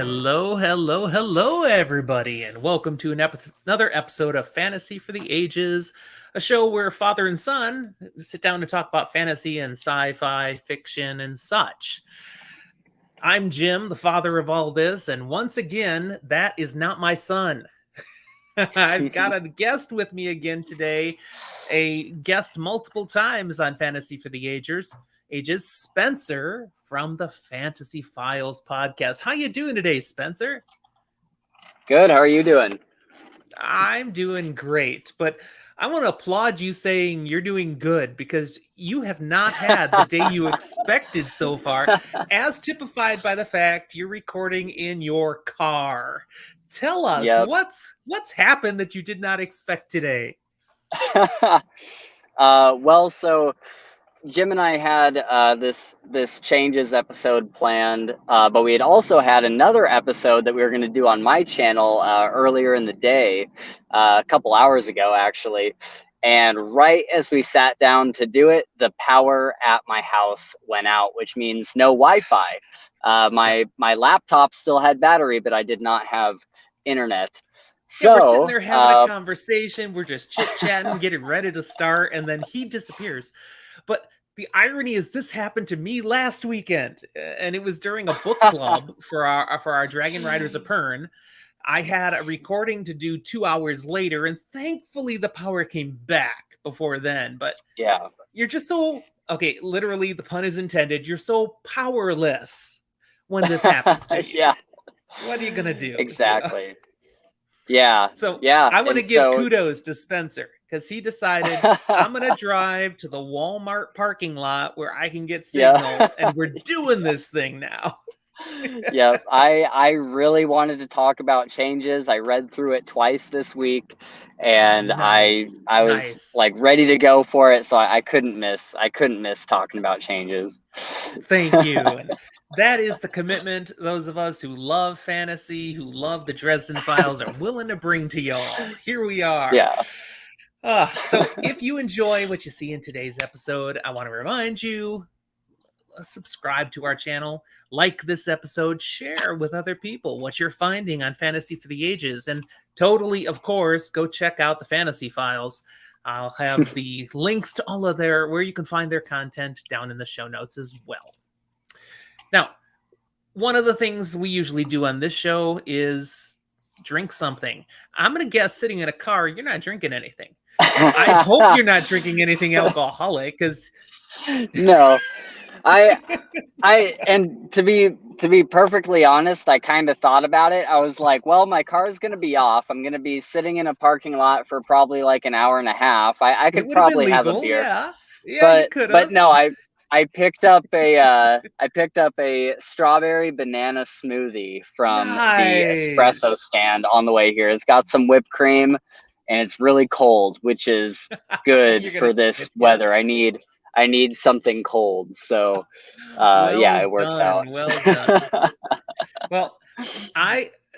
Hello, hello, hello, everybody, and welcome to another episode of Fantasy for the Ages, a show where father and son sit down to talk about fantasy and sci-fi fiction and such. I'm Jim, the father of all this, and once again, that is not my son. I've got a guest with me again today, a guest multiple times on Fantasy for the Ages, Spencer from the Fantasy Files podcast. How you doing today, Spencer? Good. How are you doing? I'm doing great, but I want to applaud you saying you're doing good because you have not had the day you expected so far, as typified by the fact you're recording in your car. Tell us Yep. what's happened that you did not expect today. So Jim and I had this changes episode planned, but we had also had another episode that we were going to do on my channel earlier in the day, a couple hours ago actually. And right as we sat down to do it, the power at my house went out, which means no Wi-Fi. My laptop still had battery, but I did not have internet. Yeah, So we're sitting there having a conversation. We're just chit-chatting, getting ready to start, and then he disappears. But the irony is this happened to me last weekend, and it was during a book club for our Dragon Riders of Pern. I had a recording to do 2 hours later, and thankfully the power came back before then. But yeah, you're just so, okay, literally the pun is intended, you're so powerless when this happens to you. Yeah. What are you going to do? Exactly. Yeah. So yeah. I want to give kudos to Spencer because he decided I'm going to drive to the Walmart parking lot where I can get signal, and we're doing this thing now. Yeah, I really wanted to talk about changes. I read through it twice this week, and Nice. I was Nice. like ready to go for it, so I couldn't miss talking about changes. Thank you. And that is the commitment those of us who love fantasy, who love the Dresden Files, are willing to bring to y'all. Here we are. Yeah. So if you enjoy what you see in today's episode, I want to remind you, subscribe to our channel, like this episode, share with other people what you're finding on Fantasy for the Ages, and totally, of course, go check out the Fantasy Files. I'll have the links to all of where you can find their content down in the show notes as well. Now, one of the things we usually do on this show is drink something. I'm going to guess sitting in a car, you're not drinking anything. I hope you're not drinking anything alcoholic, because no, and to be perfectly honest, I kind of thought about it. I was like, well, my car's going to be off. I'm going to be sitting in a parking lot for probably like an hour and a half. I could probably have a beer. Yeah, but no, I picked up a strawberry banana smoothie from the espresso stand on the way here. It's got some whipped cream and it's really cold, which is good for this weather. I need something cold. So yeah, it works out. Well done. Well,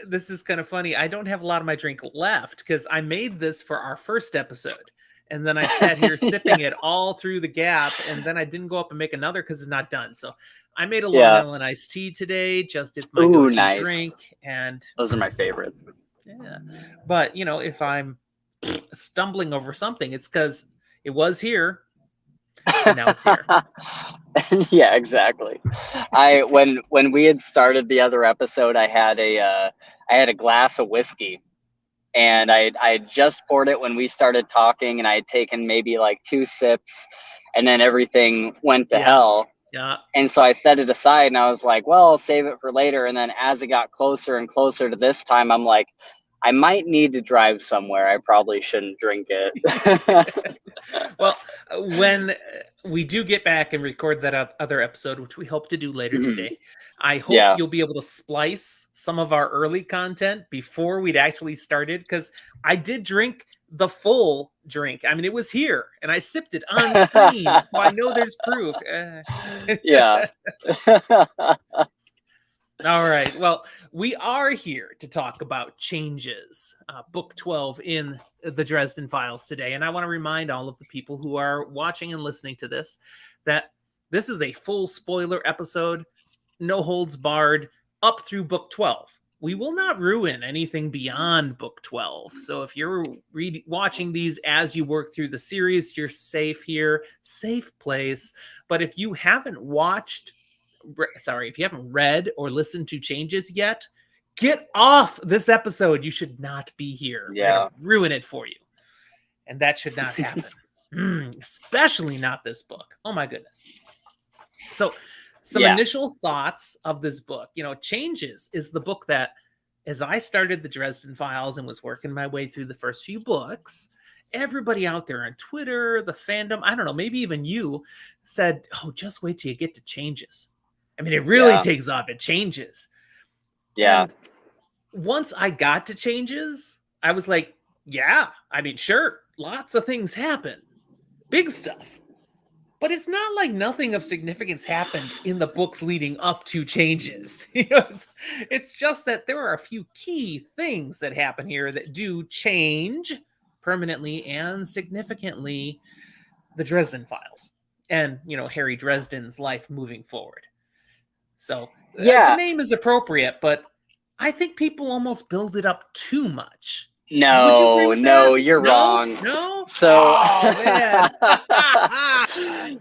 this is kind of funny. I don't have a lot of my drink left because I made this for our first episode. And then I sat here sipping it all through the gap. And then I didn't go up and make another because it's not done. So I made a Long Island iced tea today. It's my go-to drink. And those are my favorites. Yeah. But, if I'm stumbling over something, it's because it was here. And now it's here. Yeah, exactly. When we had started the other episode, I had a glass of whiskey. And I just poured it when we started talking, and I had taken maybe like 2 sips, and then everything went to hell. Yeah. And so I set it aside, and I was like, well, I'll save it for later. And then as it got closer and closer to this time, I'm like, I might need to drive somewhere. I probably shouldn't drink it. Well, when we do get back and record that other episode, which we hope to do later today, I hope you'll be able to splice some of our early content before we'd actually started, because I did drink the full drink. I mean, it was here, and I sipped it on screen, so I know there's proof. Yeah. All right. Well, we are here to talk about changes, book 12 in the Dresden Files today. And I want to remind all of the people who are watching and listening to this that this is a full spoiler episode, no holds barred. up through book 12. We will not ruin anything beyond book 12. So if you're watching these as you work through the series, you're safe here, safe place. But if you haven't if you haven't read or listened to Changes yet, get off this episode. You should not be here. We're going to ruin it for you. And that should not happen. Especially not this book. Oh my goodness. So some initial thoughts of this book. Changes is the book that, as I started the Dresden Files and was working my way through the first few books, everybody out there on Twitter, the fandom, I don't know, maybe even you, said, oh, just wait till you get to Changes. I mean, it really takes off at Changes. Yeah. And once I got to Changes, I was like, yeah, I mean, sure, lots of things happen. Big stuff. But it's not like nothing of significance happened in the books leading up to Changes. It's just that there are a few key things that happen here that do change permanently and significantly the Dresden Files and, Harry Dresden's life moving forward. So the name is appropriate, but I think people almost build it up too much. No, you're wrong. No. So, man.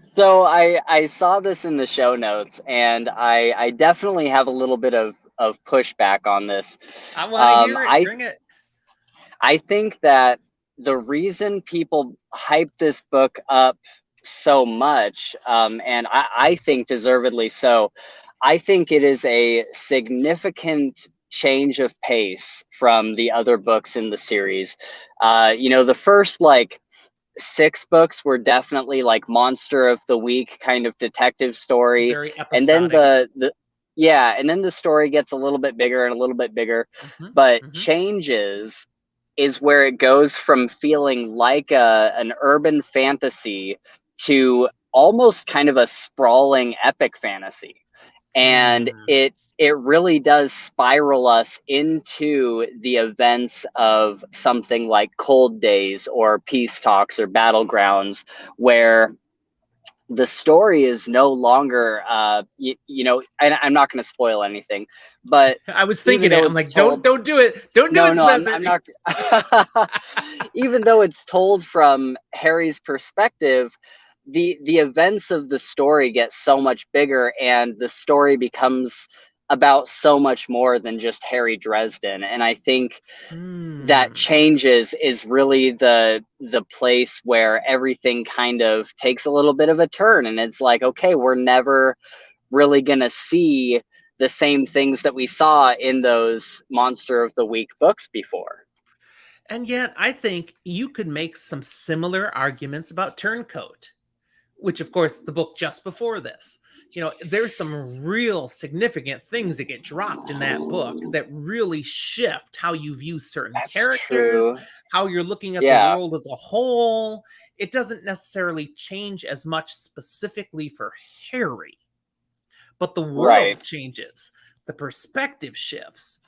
So I saw this in the show notes, and I definitely have a little bit of pushback on this. I want to hear it. Bring it. I think that the reason people hype this book up so much, and I think deservedly so, I think it is a significant change of pace from the other books in the series. The first 6 books were definitely like monster of the week kind of detective story. Very episodic. And then and then the story gets a little bit bigger and a little bit bigger. But Changes is where it goes from feeling like an urban fantasy to almost kind of a sprawling epic fantasy. And it really does spiral us into the events of something like Cold Days or Peace Talks or Battlegrounds, where the story is no longer, and I'm not going to spoil anything, but I was thinking it. I'm like, don't do it. Don't do it, Spencer. I'm not. Even though it's told from Harry's perspective, the events of the story get so much bigger, and the story becomes about so much more than just Harry Dresden. And I think that Changes is really the place where everything kind of takes a little bit of a turn, and it's like, okay, we're never really gonna see the same things that we saw in those Monster of the Week books before. And yet I think you could make some similar arguments about Turncoat, which of course the book just before this. There's some real significant things that get dropped in that book that really shift how you view certain characters, how you're looking at the world as a whole. It doesn't necessarily change as much specifically for Harry, but the world changes, the perspective shifts.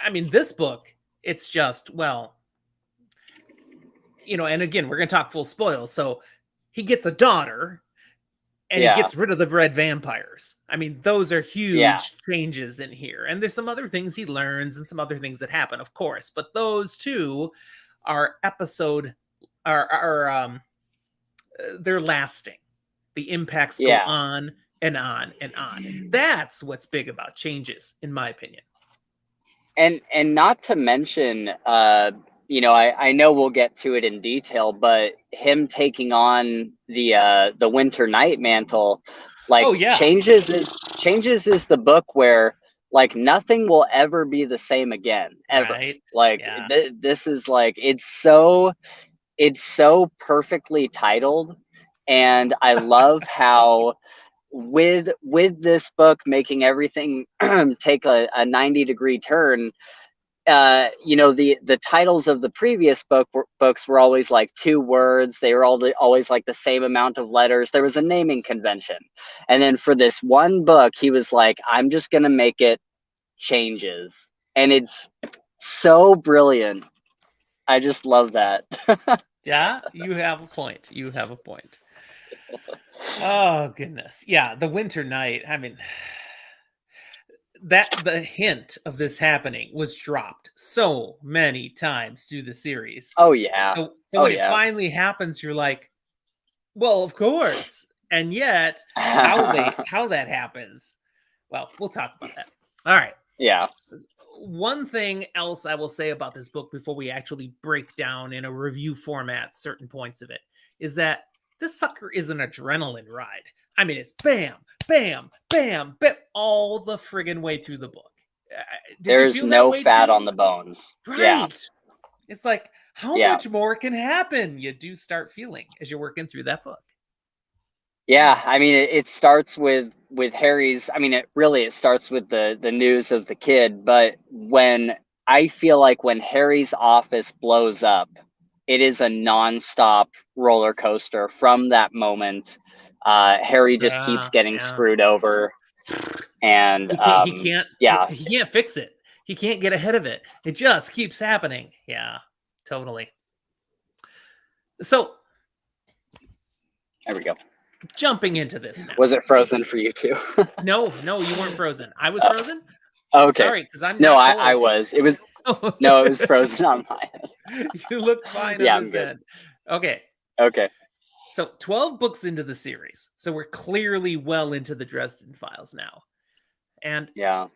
I mean, this book, it's just, and again, we're going to talk full spoils. So he gets a daughter, and he gets rid of the red vampires. I mean, those are huge changes in here. And there's some other things he learns and some other things that happen, of course. But those two are they're lasting. The impacts go on and on and on. And that's what's big about Changes, in my opinion. And not to mention, I know we'll get to it in detail, but him taking on the Winter Night mantle, Changes is the book where nothing will ever be the same again, ever. Right? This is it's so perfectly titled, and I love how with this book making everything take a 90-degree turn. The titles of the previous books were always 2 words. They were always the same amount of letters. There was a naming convention. And then for this one book, he was like, I'm just going to make it Changes. And it's so brilliant. I just love that. Yeah, you have a point. Oh, goodness. Yeah, the Winter Night. I mean, that the hint of this happening was dropped so many times through the series. Oh yeah. So when it finally happens, you're like, well, of course. And yet, how that happens, well, we'll talk about that. All right. Yeah. One thing else I will say about this book before we actually break down in a review format certain points of it is that this sucker is an adrenaline ride. I mean, it's bam, bam, bam, bam, all the friggin' way through the book. There's no fat on the bones. Right. Yeah. It's like, how much more can happen? You do start feeling as you're working through that book. Yeah, I mean, it starts with Harry's. I mean, it starts with the news of the kid. But when I feel like when Harry's office blows up, it is a nonstop roller coaster from that moment. Harry just keeps getting screwed over, and he can't fix it. He can't get ahead of it. It just keeps happening. Yeah, totally. So there we go. Jumping into this now. Was it frozen for you too? No, you weren't frozen. I was frozen. Okay. Sorry, because I'm no, not I was. It was no, it was frozen on my head. You looked fine on this end. Okay. So 12 books into the series. So we're clearly well into the Dresden Files now. And yeah.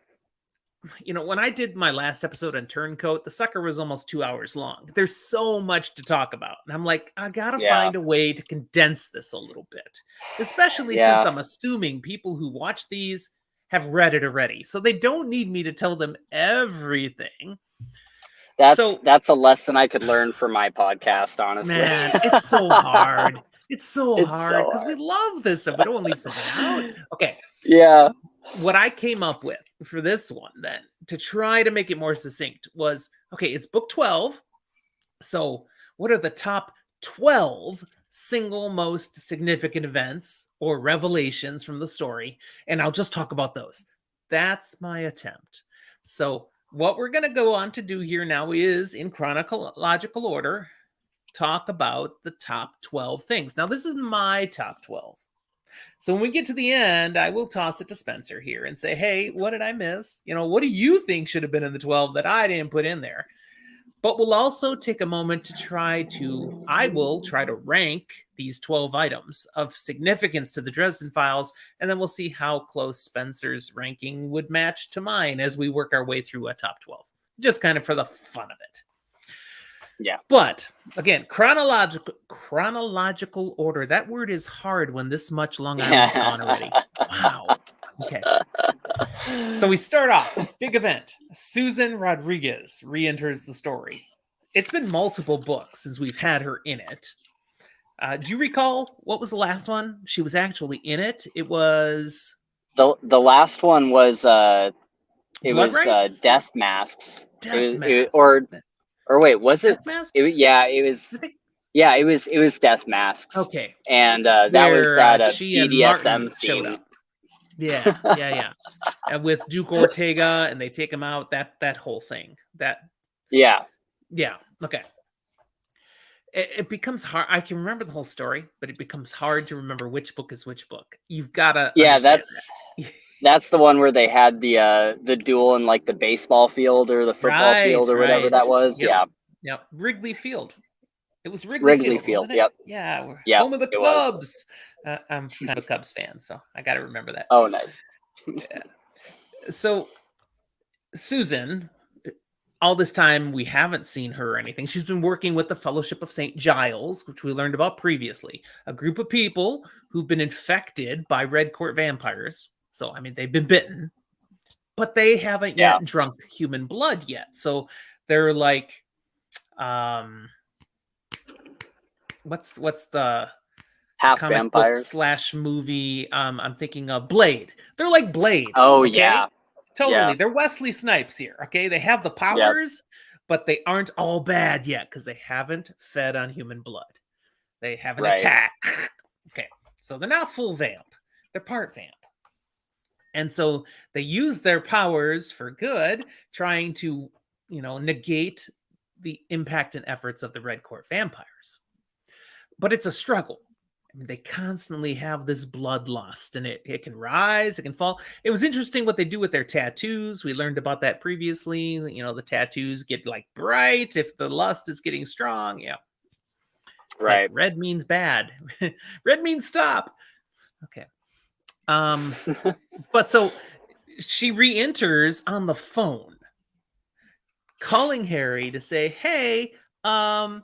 You know, when I did my last episode on Turncoat, the sucker was almost 2 hours long. There's so much to talk about. And I'm like, I gotta find a way to condense this a little bit. Especially since I'm assuming people who watch these have read it already. So they don't need me to tell them everything. That's a lesson I could learn for my podcast, honestly. Man, it's so hard. It's so hard because we love this stuff. We don't want to leave something out. Okay. Yeah. What I came up with for this one then to try to make it more succinct was, okay, it's book 12. So what are the top 12 single most significant events or revelations from the story? And I'll just talk about those. That's my attempt. So what we're going to go on to do here now is in chronological order, talk about the top 12 things. Now, this is my top 12. So when we get to the end, I will toss it to Spencer here and say, hey, what did I miss? You know, what do you think should have been in the 12 that I didn't put in there? But we'll also take a moment to I will try to rank these 12 items of significance to the Dresden Files, and then we'll see how close Spencer's ranking would match to mine as we work our way through a top 12, just kind of for the fun of it. Yeah. But again, chronological order. That word is hard when this much Long Island's gone already. Wow. Okay. So we start off, big event. Susan Rodriguez re-enters the story. It's been multiple books since we've had her in it. Do you recall what was the last one? She was actually in it. It was the last one was Blood Rights? Death Masks. Or wait, was it? Death Mask? It was Death Masks. Okay. And that was that BDSM scene. Up. Yeah. And with Duke Ortega, and they take him out. That whole thing. Yeah. Okay. It becomes hard. I can remember the whole story, but it becomes hard to remember which book is which book. You've got to. Yeah, that's the one where they had the duel in like the baseball field or the football field or whatever that was. Yep. Wrigley Field. It was Wrigley Field. Yep. Yeah. Home of the Cubs. I'm kind of a Cubs fan, so I got to remember that. Oh, nice. Yeah. So Susan, all this time we haven't seen her or anything. She's been working with the Fellowship of St. Giles, which we learned about previously, a group of people who've been infected by Red Court vampires. So, I mean, they've been bitten, but they haven't yet drunk human blood yet. So they're like, what's the half comic vampires / movie? I'm thinking of Blade. They're like Blade. Oh, okay? yeah. Totally. Yeah. They're Wesley Snipes here. Okay. They have the powers, but they aren't all bad yet because they haven't fed on human blood. They haven't attacked. Okay. So they're not full vamp. They're part vamp. And so they use their powers for good, trying to, negate the impact and efforts of the Red Court vampires. But it's a struggle. they constantly have this bloodlust, and it can rise, it can fall. It was interesting what they do with their tattoos. We learned about that previously. You know, the tattoos get like bright if the lust is getting strong. Yeah. It's like Right. red means bad. Red means stop. Okay. But so she re-enters on the phone, calling Harry to say, "Hey, remember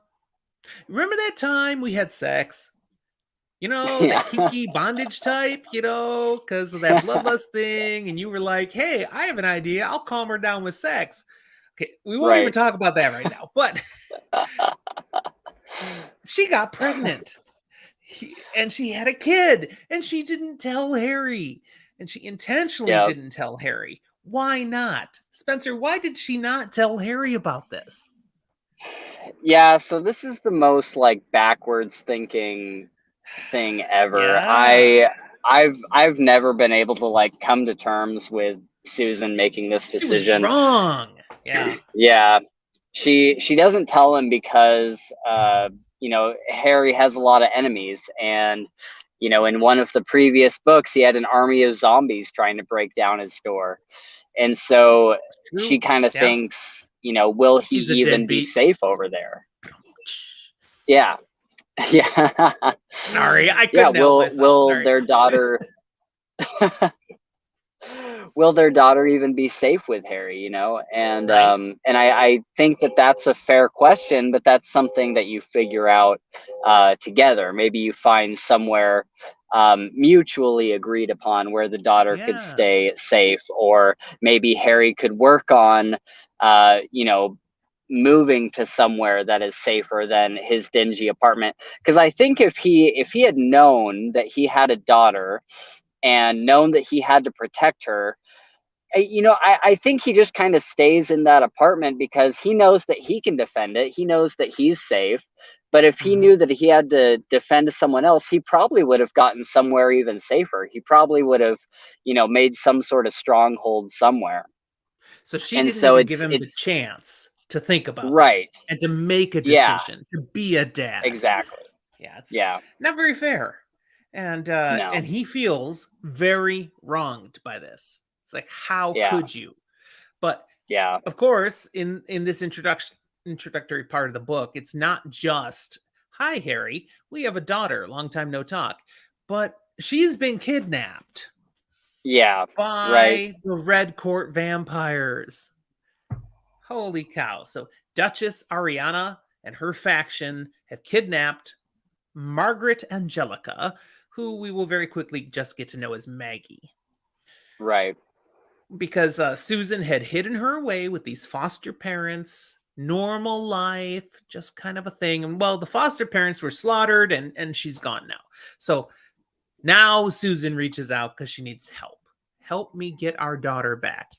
that time we had sex? You know, Yeah. that kinky bondage type, because of that bloodlust thing, and you were like, 'Hey, I have an idea. I'll calm her down with sex.'" Okay, we won't even Right. talk about that right now, but she got pregnant. And she had a kid, and she didn't tell Harry, and she intentionally Yeah. didn't tell Harry. Why not? Spencer, why did she not tell Harry about this? Yeah, so this is the most like backwards thinking thing ever. Yeah, I've never been able to like come to terms with Susan making this she was decision. wrong. Yeah. Yeah. She doesn't tell him because Harry has a lot of enemies, and in one of the previous books he had an army of zombies trying to break down his door. And so she True. kind of Yeah. thinks, will he He's a even be deadbeat. safe over there? Yeah. Yeah. Sorry, I Yeah, couldn't help myself. Sorry. will their daughter even be safe with Harry, And Right? I think that that's a fair question, but that's something that you figure out together. Maybe you find somewhere mutually agreed upon where the daughter could Yeah. stay safe, or maybe Harry could work on, moving to somewhere that is safer than his dingy apartment. Because I think if he had known that he had a daughter and known that he had to protect her, I think he just kind of stays in that apartment because he knows that he can defend it. He knows that he's safe. But if he Mhm. knew that he had to defend someone else, he probably would have gotten somewhere even safer. He probably would have, made some sort of stronghold somewhere. So she And didn't so even give it's him the it's chance to think about that right. and to make a Yeah, decision, to be a dad. exactly. Yeah, it's Yeah. not very fair. And No. he feels very wronged by this. It's like, how Yeah. could you? But Yeah. of course, in this introductory part of the book, it's not just, "Hi Harry, we have a daughter, long time no talk." But she's been kidnapped Yeah. Right. by the Red Court vampires. Holy cow. So Duchess Ariana and her faction have kidnapped Margaret Angelica, who we will very quickly just get to know as Maggie, Right. because Susan had hidden her away with these foster parents. Normal life, just kind of a thing. And well, the foster parents were slaughtered, and she's gone now. So now Susan reaches out because she needs help. Help me get our daughter back.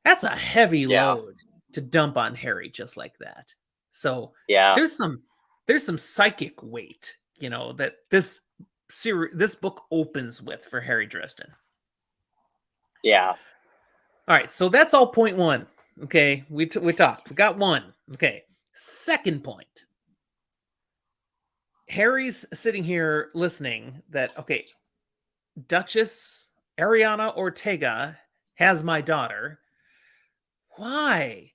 That's a heavy Yeah. load to dump on Harry just like that. So Yeah. there's some psychic weight, that this book opens with for Harry Dresden. Yeah. All right, so that's all point one. Okay, we talked. We got one. Okay, second point. Harry's sitting here listening that, okay, Duchess Ariana Ortega has my daughter. Why?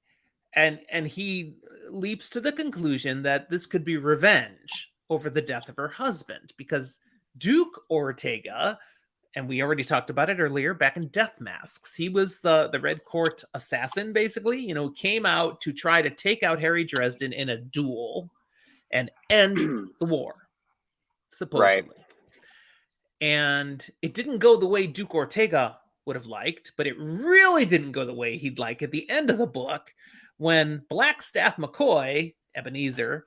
And he leaps to the conclusion that this could be revenge over the death of her husband, because Duke Ortega, and we already talked about it earlier back in Death Masks, he was the Red Court assassin, basically, came out to try to take out Harry Dresden in a duel and end the war, Right. supposedly. And it didn't go the way Duke Ortega would have liked, but it really didn't go the way he'd like at the end of the book, when Blackstaff McCoy, Ebenezer,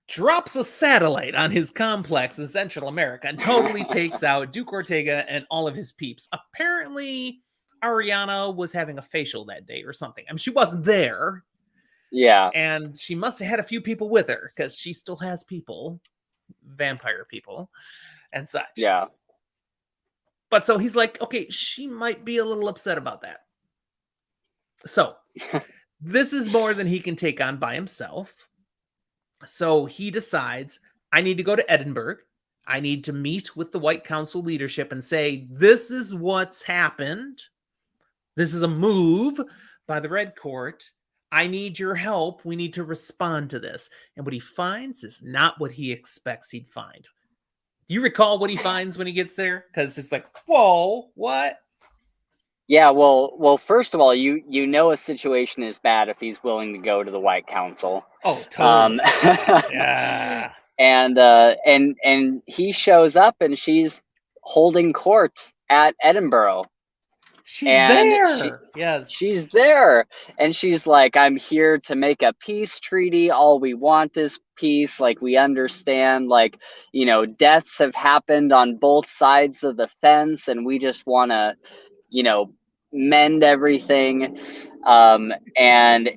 drops a satellite on his complex in Central America and totally takes out Duke Ortega and all of his peeps. Apparently, Ariana was having a facial that day or something. I mean, she wasn't there, Yeah. and she must have had a few people with her because she still has people, vampire people, and such. Yeah. But so he's like, okay, she might be a little upset about that. So this is more than he can take on by himself. So he decides, I need to go to Edinburgh. I need to meet with the White Council leadership and say, this is what's happened. This is a move by the Red Court. I need your help. We need to respond to this. And what he finds is not what he expects he'd find. Do you recall what he finds when he gets there? Because it's like, whoa, what? Yeah, well, first of all, you know a situation is bad if he's willing to go to the White Council. Oh, totally. Yeah. And he shows up and she's holding court at Edinburgh. She's there. Yes. She's there. And she's like, I'm here to make a peace treaty. All we want is peace. Like, we understand, like, you know, deaths have happened on both sides of the fence, and we just want to, you know, mend everything. And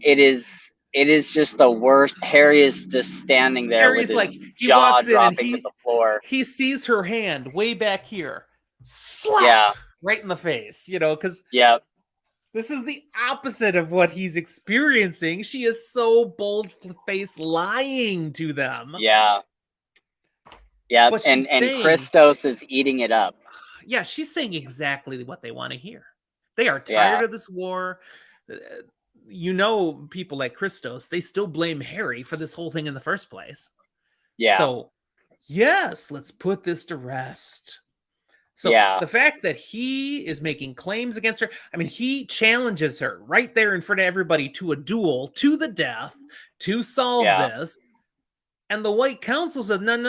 it is just the worst. Harry is just standing there Harry's with his like, jaw dropping to the floor. He sees her hand way back here. Slap! Yeah. Right in the face, you know, because this is the opposite of what he's experiencing. She is so bold-faced lying to them. Yeah. But and Christos is eating it up. Yeah, she's saying exactly what they want to hear. They are tired of this war. You know, people like Christos, they still blame Harry for this whole thing in the first place. Yeah. So, yes, let's put this to rest. So the fact that he is making claims against her, I mean, he challenges her right there in front of everybody to a duel, to the death, to solve this. And the White Council says, no,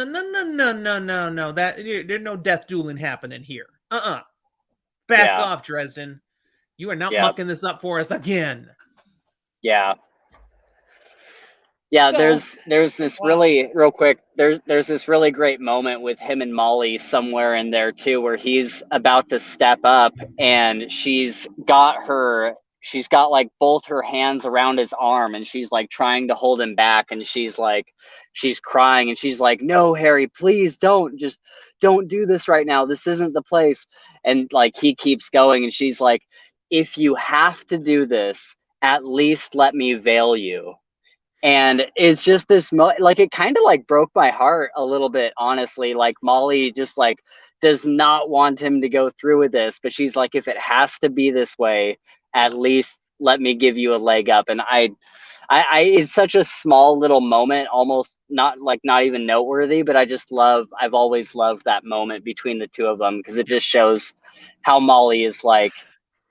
there's no death dueling happening here. Back off, Dresden. You are not mucking this up for us again. Yeah, so, there's this really, real quick, there's this really great moment with him and Molly somewhere in there too, where he's about to step up and she's got like both her hands around his arm and she's like trying to hold him back, and she's crying and she's like, no, Harry, please don't do this right now. This isn't the place. And like he keeps going and she's like, if you have to do this, at least let me veil you. And it's just this like, it kind of like broke my heart a little bit, honestly. Like Molly just like does not want him to go through with this, but she's like, if it has to be this way, at least let me give you a leg up. And I it's such a small little moment, almost not even noteworthy, but I've always loved that moment between the two of them, because it just shows how Molly is like,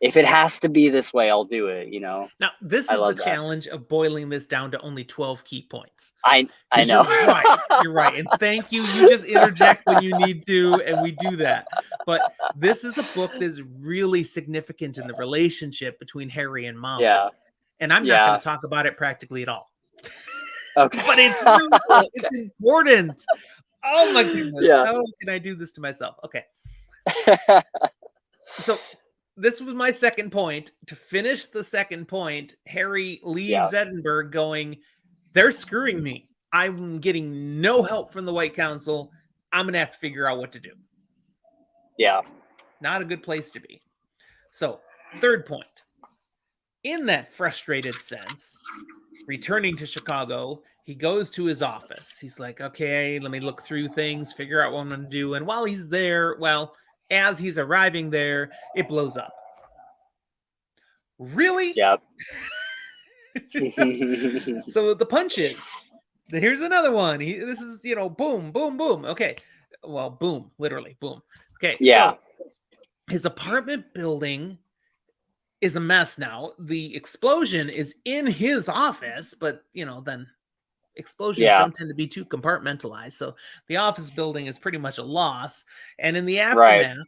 if it has to be this way, I'll do it, you know? Now, this is the challenge of boiling this down to only 12 key points. I know. You're right. And thank you. You just interject when you need to, and we do that. But this is a book that's really significant in the relationship between Harry and Molly. Yeah. And I'm not going to talk about it practically at all. Okay. But it's really, it's important. Oh my goodness. Yeah. How can I do this to myself? Okay. So this was my second point. To finish the second point, Harry leaves Edinburgh going, they're screwing me. I'm getting no help from the White Council. I'm going to have to figure out what to do. Yeah. Not a good place to be. So, third point. In that frustrated sense, returning to Chicago, he goes to his office. He's like, okay, let me look through things, figure out what I'm going to do. And while he's there, as he's arriving there, it blows up. Really? Yep. So the punches. Here's another one. This is, boom, boom, boom. Okay. Well, boom, literally, boom. Okay. Yeah. So his apartment building is a mess now. The explosion is in his office, but, then explosions don't tend to be too compartmentalized. So the office building is pretty much a loss. And in the aftermath,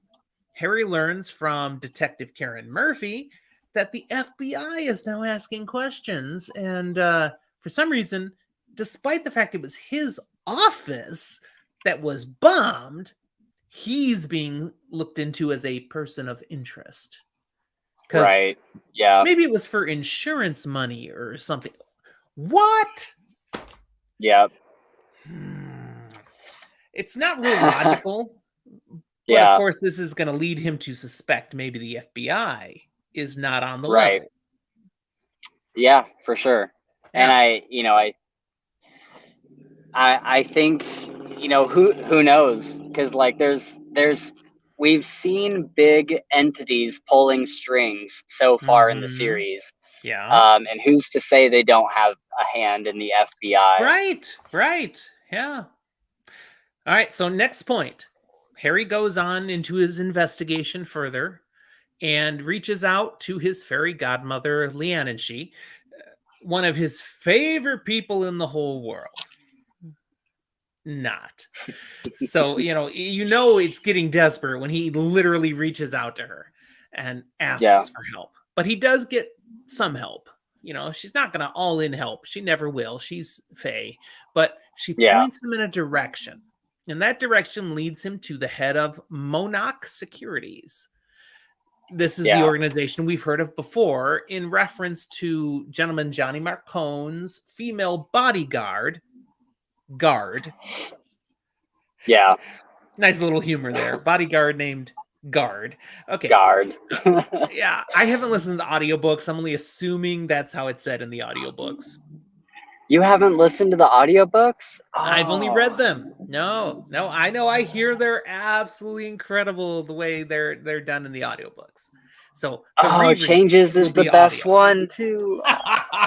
Harry learns from Detective Karen Murphy that the FBI is now asking questions. And for some reason, despite the fact it was his office that was bombed, he's being looked into as a person of interest. Right. Yeah. Maybe it was for insurance money or something. What? Yeah. It's not real logical. But of course, this is going to lead him to suspect maybe the FBI is not on the level. Yeah, for sure. Yeah. And I think, you know, who knows? Because like there's we've seen big entities pulling strings so far in the Mm-hmm. series, Yeah. and who's to say they don't have a hand in the FBI? Right. Right. Yeah. All right. So next point, Harry goes on into his investigation further and reaches out to his fairy godmother, Leanne, and she, one of his favorite people in the whole world. Not. So, it's getting desperate when he literally reaches out to her and Yeah, asks for help. But he does get some help. She's not going to all in help. She never will. She's Fae. But she yeah, points him in a direction. And that direction leads him to the head of Monarch Securities. This is the yeah, organization we've heard of before in reference to gentleman Johnny Marcone's female bodyguard, Guard. yeah. Nice little humor there. Bodyguard named Guard. Okay. Guard. Yeah, I haven't listened to audiobooks. I'm only assuming that's how it's said in the audiobooks. You haven't listened to the audiobooks? I've only Oh, read them. No, I know. I hear they're absolutely incredible the way they're done in the audiobooks. So the oh, reread Changes will is the be best audio. one too.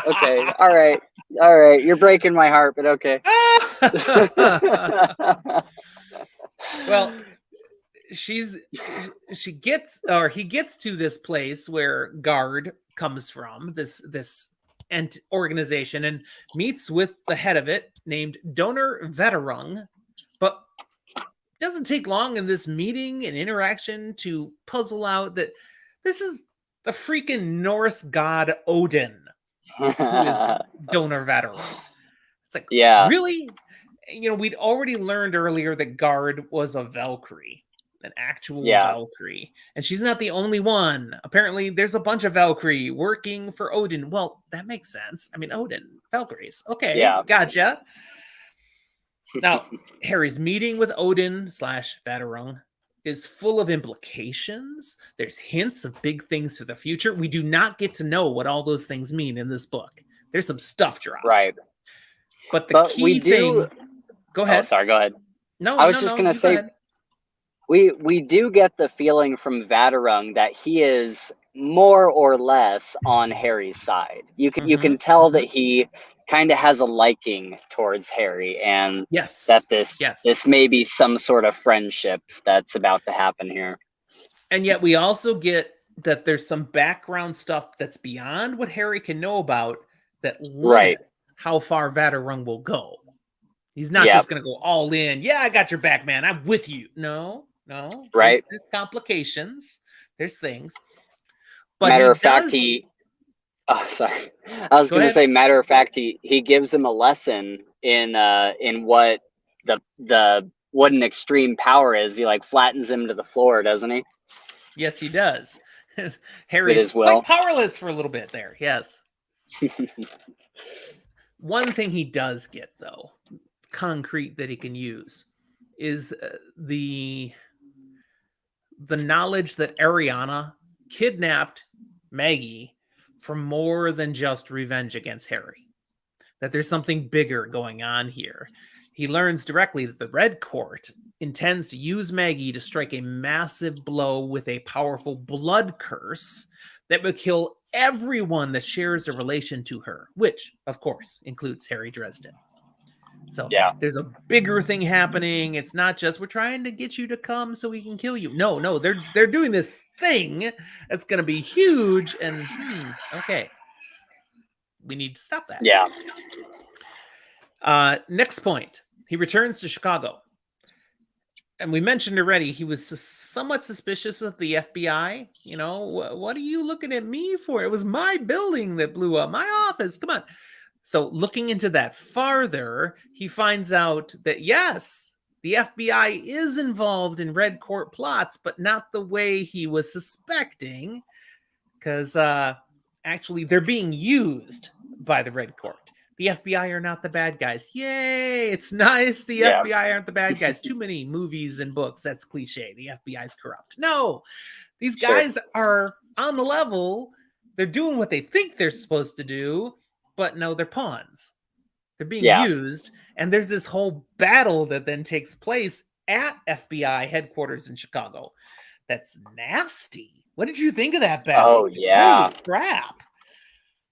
Okay, all right, all right. You're breaking my heart, but okay. Well, he gets to this place where Guard comes from, this organization, and meets with the head of it named Donor Veterung. But it doesn't take long in this meeting and interaction to puzzle out that this is the freaking Norse god Odin who is Donor Veterung. It's like, Yeah, really? We'd already learned earlier that Guard was a Valkyrie, an actual yeah, Valkyrie. And she's not the only one. Apparently, there's a bunch of Valkyrie working for Odin. Well, that makes sense. I mean, Odin, Valkyries. Okay, yeah. gotcha. Now, Harry's meeting with Odin / Vaterung is full of implications. There's hints of big things for the future. We do not get to know what all those things mean in this book. There's some stuff dropped. Right. But the But we key do. thing. Go ahead. Oh, sorry. Go ahead. No, I was no, just no. gonna You go say ahead. we do get the feeling from Vaterung that he is more or less on Harry's side. You can tell that he kind of has a liking towards Harry, and that Yes. this may be some sort of friendship that's about to happen here. And yet we also get that there's some background stuff that's beyond what Harry can know about that limits how far Vaterung will go. He's not just going to go all in. Yeah, I got your back, man. I'm with you. No. Right. There's complications. There's things. But matter he of fact, does... Oh, sorry. I was going to say, matter of fact, he gives him a lesson in what what an extreme power is. He like flattens him to the floor, doesn't he? Yes, he does. Harry's quite powerless for a little bit there. Yes. One thing he does get, though, concrete that he can use, is the knowledge that Ariana kidnapped Maggie for more than just revenge against Harry. That there's something bigger going on here. He learns directly that the Red Court intends to use Maggie to strike a massive blow with a powerful blood curse that will kill everyone that shares a relation to her, which, of course, includes Harry Dresden. So there's a bigger thing happening. It's not just we're trying to get you to come so we can kill you. No, they're doing this thing that's going to be huge. And okay, we need to stop that. Yeah. Next point, he returns to Chicago. And we mentioned already, he was somewhat suspicious of the FBI. What are you looking at me for? It was my building that blew up, my office. Come on. So looking into that farther, he finds out that, yes, the FBI is involved in Red Court plots, but not the way he was suspecting, because actually they're being used by the Red Court. The FBI are not the bad guys. Yay! It's nice the FBI aren't the bad guys. Too many movies and books. That's cliche. The FBI is corrupt. No, these guys are on the level. They're doing what they think they're supposed to do, but no, they're pawns. They're being Yeah. used, and there's this whole battle that then takes place at FBI headquarters in Chicago. That's nasty. What did you think of that battle? Oh It's like, yeah. holy crap.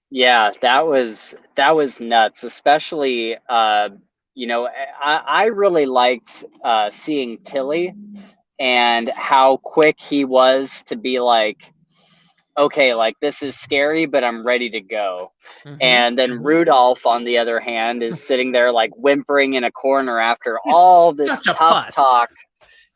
Yeah, that was nuts, especially I really liked seeing Tilly and how quick he was to be like, okay, like this is scary, but I'm ready to go. Mm-hmm. And then Mm-hmm. Rudolph, on the other hand, is sitting there like whimpering in a corner after all He's this such a tough putz. talk.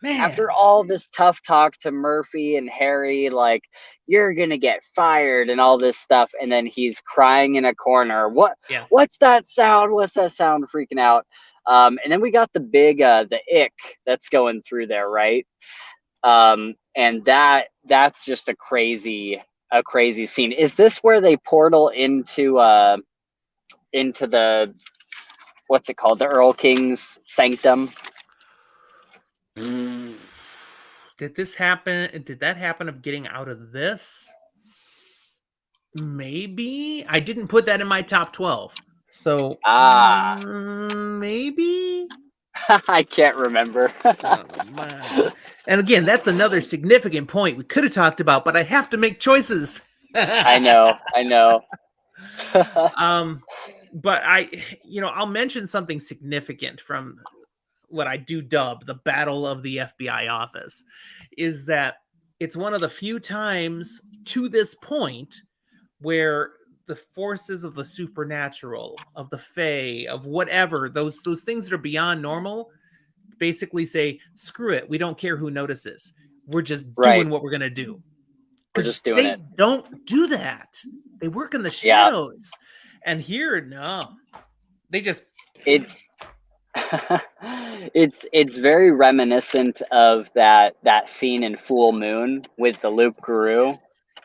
After Man. all this tough talk to Murphy and Harry, like, you're gonna get fired and all this stuff, and then he's crying in a corner. Yeah. What's that sound? What's that sound? Freaking out. And then we got the big the ick that's going through there, right? And that's just a crazy scene. Is this where they portal into the, what's it called, the Earl King's sanctum? Did this happen? Did that happen of getting out of this? Maybe. I didn't put that in my top 12. So maybe. I can't remember. Oh, man. And again, that's another significant point we could have talked about, but I have to make choices. I know. But I'll mention something significant from what I do dub the Battle of the FBI office, is that it's one of the few times to this point where the forces of the supernatural, of the fae, of whatever, those things that are beyond normal, basically say, screw it, we don't care who notices. We're just doing what we're going to do. We're just doing they it. don't do that. They work in the shadows. And here, no. They just... It's it's very reminiscent of that scene in Full Moon with the Loop Guru.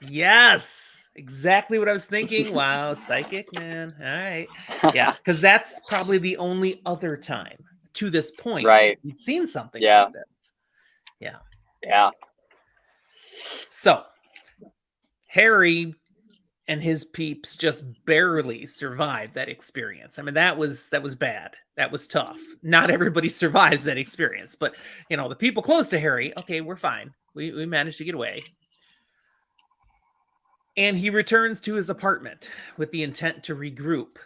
Yes, exactly what I was thinking. Wow, psychic, man. All right. Yeah, because that's probably the only other time to this point we've seen something like this. Yeah. Yeah. So Harry and his peeps just barely survived that experience. I mean, that was bad. That was tough. Not everybody survives that experience, but the people close to Harry, okay, we're fine. We managed to get away. And he returns to his apartment with the intent to regroup,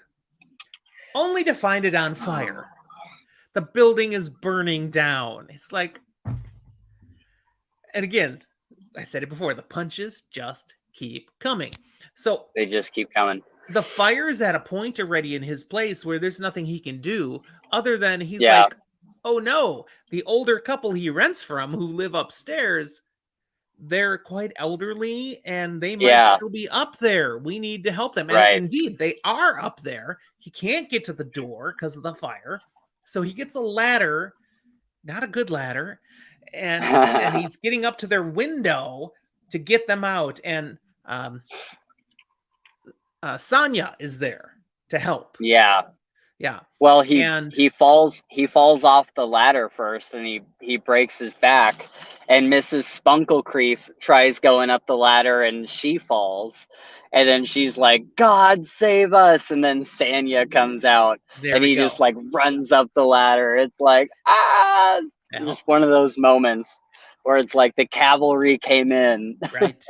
only to find it on fire. The building is burning down. It's like, and again, I said it before, the punches just keep coming. So they just keep coming. The fire's at a point already in his place where there's nothing he can do other than he's like, oh no, the older couple he rents from who live upstairs, they're quite elderly and they might still be up there. We need to help them. And indeed, they are up there. He can't get to the door because of the fire. So he gets a ladder, not a good ladder, and he's getting up to their window to get them out. And Sonia is there to help. Yeah. Well, he falls off the ladder first, and he breaks his back, and Mrs. Spunklecreef tries going up the ladder, and she falls, and then she's like, "God save us!" And then Sanya comes out, and he just like runs up the ladder. It's like just one of those moments where it's like the cavalry came in. Right.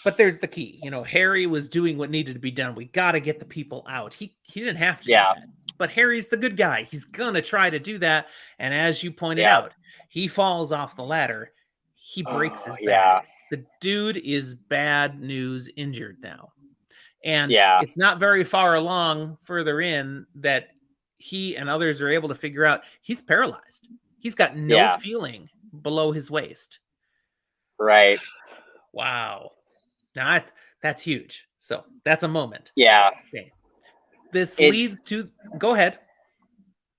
But there's the key. Harry was doing what needed to be done. We got to get the people out. He didn't have to do that. But Harry's the good guy. He's going to try to do that. And as you pointed out, he falls off the ladder. He breaks his back. The dude is bad news injured now. And it's not very far along further in that he and others are able to figure out he's paralyzed. He's got no feeling below his waist. Right. Wow. Now that's huge. So that's a moment. Yeah. Okay. This leads to, go ahead.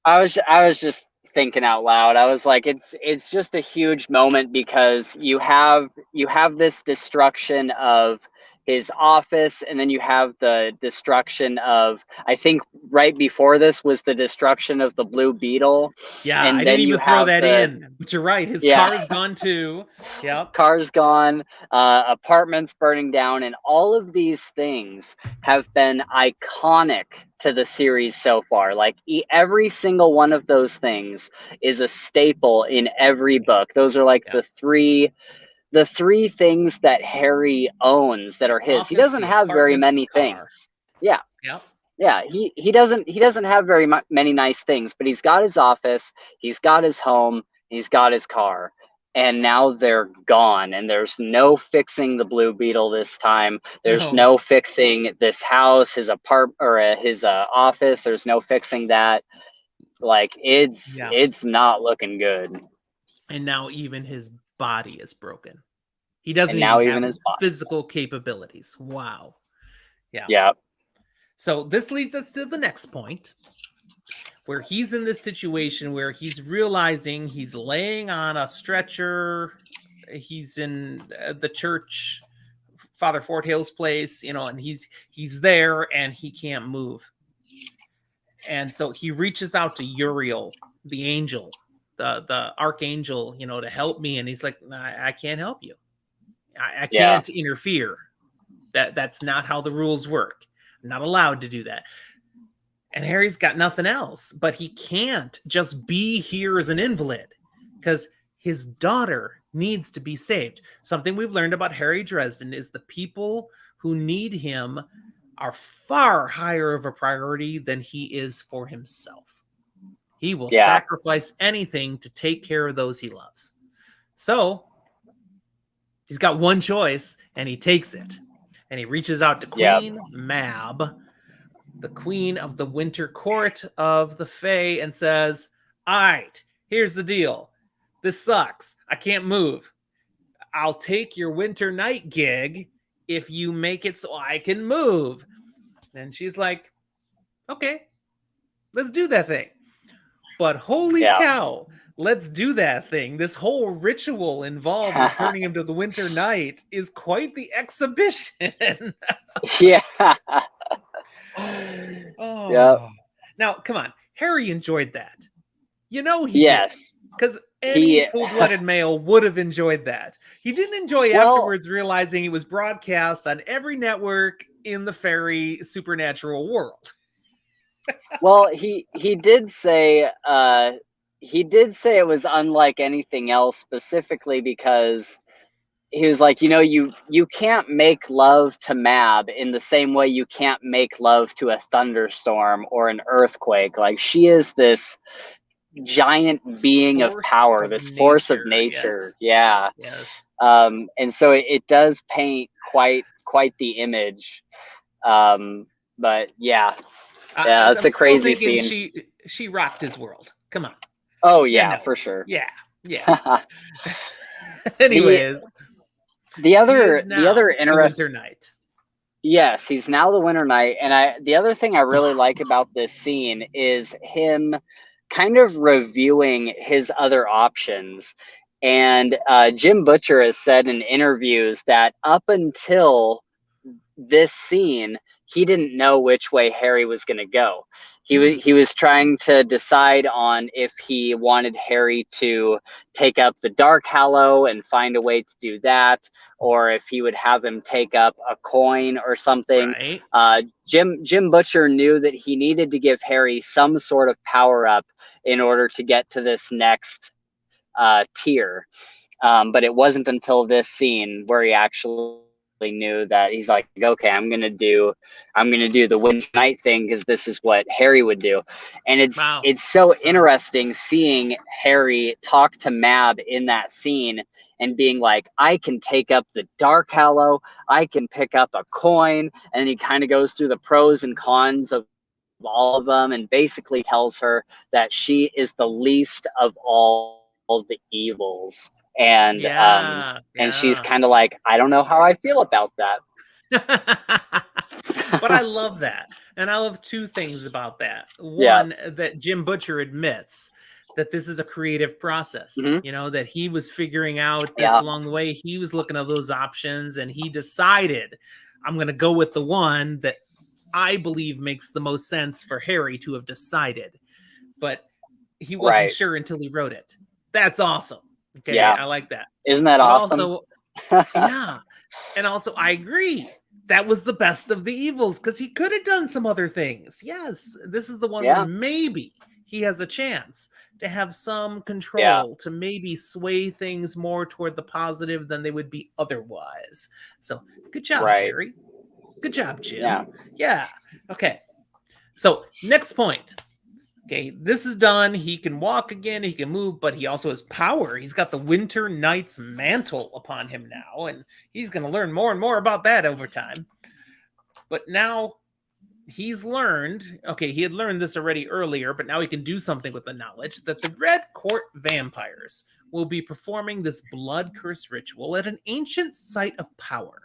I was just thinking out loud. I was like, it's just a huge moment because you have this destruction of his office, and then you have the destruction of, I think right before this was the destruction of the Blue Beetle. Yeah, I And didn't then you even throw have that in, but you're right. His car is yeah, gone too. Yep. cars gone, apartments burning down, and all of these things have been iconic to the series so far. Like every single one of those things is a staple in every book. Those are like Yep. the three things that Harry owns that The are his. He office, doesn't the have very apartment, the many car. things. Yeah. Yep. Yeah, he doesn't have very many nice things, but he's got his office, he's got his home, he's got his car, and now they're gone. And there's no fixing the Blue Beetle this time. There's No. no fixing this house, his his office. There's no fixing that. Like Yeah. it's not looking good. And now even his body is broken. He doesn't And even now have even his his body. physical capabilities. Wow. Yeah. Yeah, So this leads us to the next point, where he's in this situation where he's realizing he's laying on a stretcher. He's in the church, Father Forthill's place, and he's there and he can't move. And so he reaches out to Uriel, the angel, the archangel, to help me. And he's like, I can't help you. I yeah, can't interfere. That's not how the rules work. I'm not allowed to do that. And Harry's got nothing else, but he can't just be here as an invalid because his daughter needs to be saved. Something we've learned about Harry Dresden is the people who need him are far higher of a priority than he is for himself. He will yeah, sacrifice anything to take care of those he loves. So he's got one choice and he takes it. And he reaches out to yeah, Queen Mab, the queen of the winter court of the Fae, and says, all right, here's the deal. This sucks. I can't move. I'll take your winter night gig if you make it so I can move. And she's like, okay, let's do that thing. But holy yeah. cow, let's do that thing. This whole ritual involved with turning him to the winter night is quite the exhibition. Yeah. Yep. Oh, now come on. Harry enjoyed that. He did. Yes. Because any He full-blooded male would have enjoyed that. He didn't enjoy well, afterwards realizing it was broadcast on every network in the fairy supernatural world. well, he did say it was unlike anything else, specifically because he was like, you can't make love to Mab in the same way you can't make love to a thunderstorm or an earthquake. Like, she is this giant being of Force power, of this force of nature. nature. Yes. Yeah. Yes. And so it does paint quite the image. But yeah, it's I'm a still crazy thinking scene. she rocked his world. Come on. Oh You yeah, know for it. sure. Yeah. the Anyways, the he other is the other now the interesting winter knight. Yes, he's now the Winter Knight. And the other thing I really like about this scene is him kind of reviewing his other options. And Jim Butcher has said in interviews that up until this scene, he didn't know which way Harry was going to go. He was trying to decide on if he wanted Harry to take up the Dark Hallow and find a way to do that, or if he would have him take up a coin or something. Right. Jim Butcher knew that he needed to give Harry some sort of power up in order to get to this next tier. But it wasn't until this scene where he actually knew that he's like, okay, I'm gonna do the Winter Night thing because this is what Harry would do. And Wow. it's so interesting seeing Harry talk to Mab in that scene and being like, I can take up the Dark Hallow, I can pick up a coin, and he kind of goes through the pros and cons of all of them and basically tells her that she is the least of all the evils. And Yeah. she's Yeah. kind of like, I don't know how I feel about that. But I love that. And I love two things about that. Yeah. One, that Jim Butcher admits that this is a creative process, that he was figuring out this along the way. He was looking at those options and he decided, I'm going to go with the one that I believe makes the most sense for Harry to have decided. But he wasn't Right. sure until he wrote it. That's awesome. Okay, Yeah. I like that. Isn't that But awesome? also, yeah. And also, I agree. That was the best of the evils because he could have done some other things. Yes, this is the one where Yeah. maybe he has a chance to have some Yeah. control, to maybe sway things more toward the positive than they would be otherwise. So, good job, Right. Harry. Good job, Yeah. Jim. Yeah. Okay. So, next point. Okay, this is done. He can walk again, he can move, but he also has power. He's got the Winter Knight's mantle upon him now, and he's going to learn more and more about that over time. But now he's learned, okay, he had learned this already earlier, but now he can do something with the knowledge that the Red Court vampires will be performing this blood curse ritual at an ancient site of power,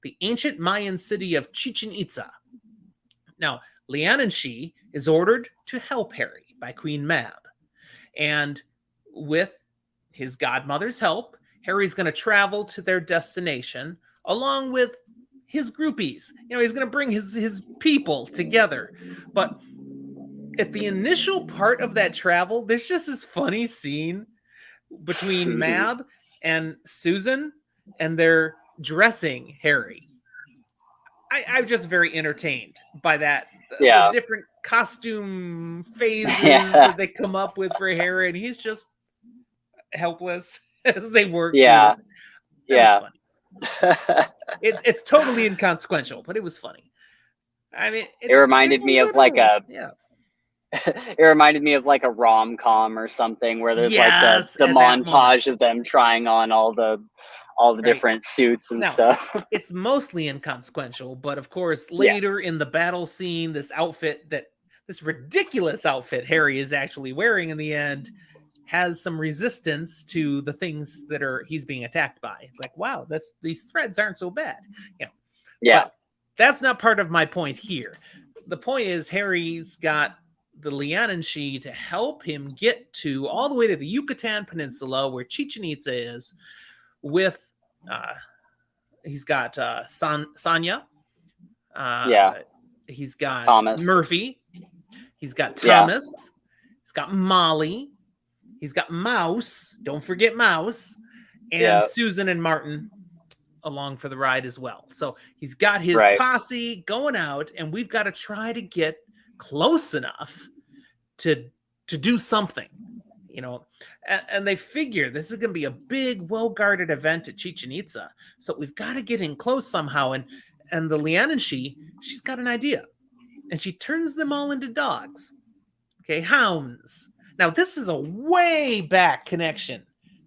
the ancient Mayan city of Chichen Itza. Now, Liananshi is ordered to help Harry by Queen Mab. And with his godmother's help, Harry's going to travel to their destination along with his groupies. You know, he's going to bring his people together. But at the initial part of that travel, there's just this funny scene between Mab and Susan, and they're dressing Harry. I'm just very entertained by that. Yeah. The different costume phases Yeah. that they come up with for Harry, and he's just helpless as they work Yeah. through this. That was funny. It's totally inconsequential, but it was funny. I mean, it reminded me of like a yeah. It reminded me of like a rom-com or something where there's Yes, like the at that montage of them trying on all the Right. different suits and Now, stuff. it's mostly inconsequential, but of course, later in the battle scene, this ridiculous outfit Harry is actually wearing in the end has some resistance to the things that he's being attacked by. It's like, wow, these threads aren't so bad. You know. Yeah. But that's not part of my point here. The point is Harry's got the Liananshi to help him get to all the way to the Yucatan Peninsula where Chichen Itza is with he's got Sanya. He's got Thomas. Murphy. He's got Thomas. Yeah. He's got Molly. He's got Mouse. Don't forget Mouse. And Susan and Martin along for the ride as well. So he's got his posse going out, and we've got to try to get close enough to do something. You know, and they figure this is going to be a big, well-guarded event at Chichen Itza. So we've got to get in close somehow. And the Liananshi, she's got an idea. And she turns them all into dogs. Okay, hounds. Now, this is a way back connection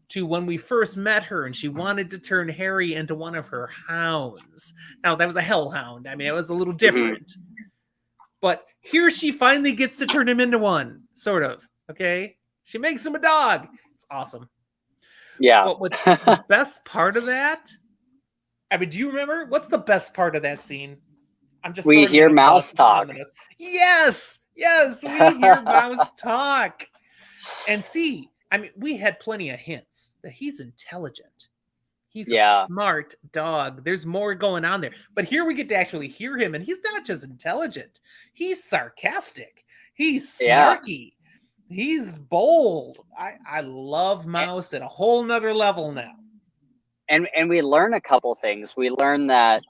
to when we first met her and she wanted to turn Harry into one of her hounds. Now, that was a hellhound. I mean, it was a little different. But here she finally gets to turn him into one, sort of. Okay? She makes him a dog. It's awesome. Yeah. But what the best part of that? I mean, do you remember? What's the best part of that scene? We hear Mouse talk. Yes, we hear Mouse talk. And see, I mean, we had plenty of hints that he's intelligent. He's a smart dog. There's more going on there. But here we get to actually hear him, and he's not just intelligent. He's sarcastic. He's snarky. He's bold. I love Mouse at a whole nother level now. And we learn a couple things. We learn that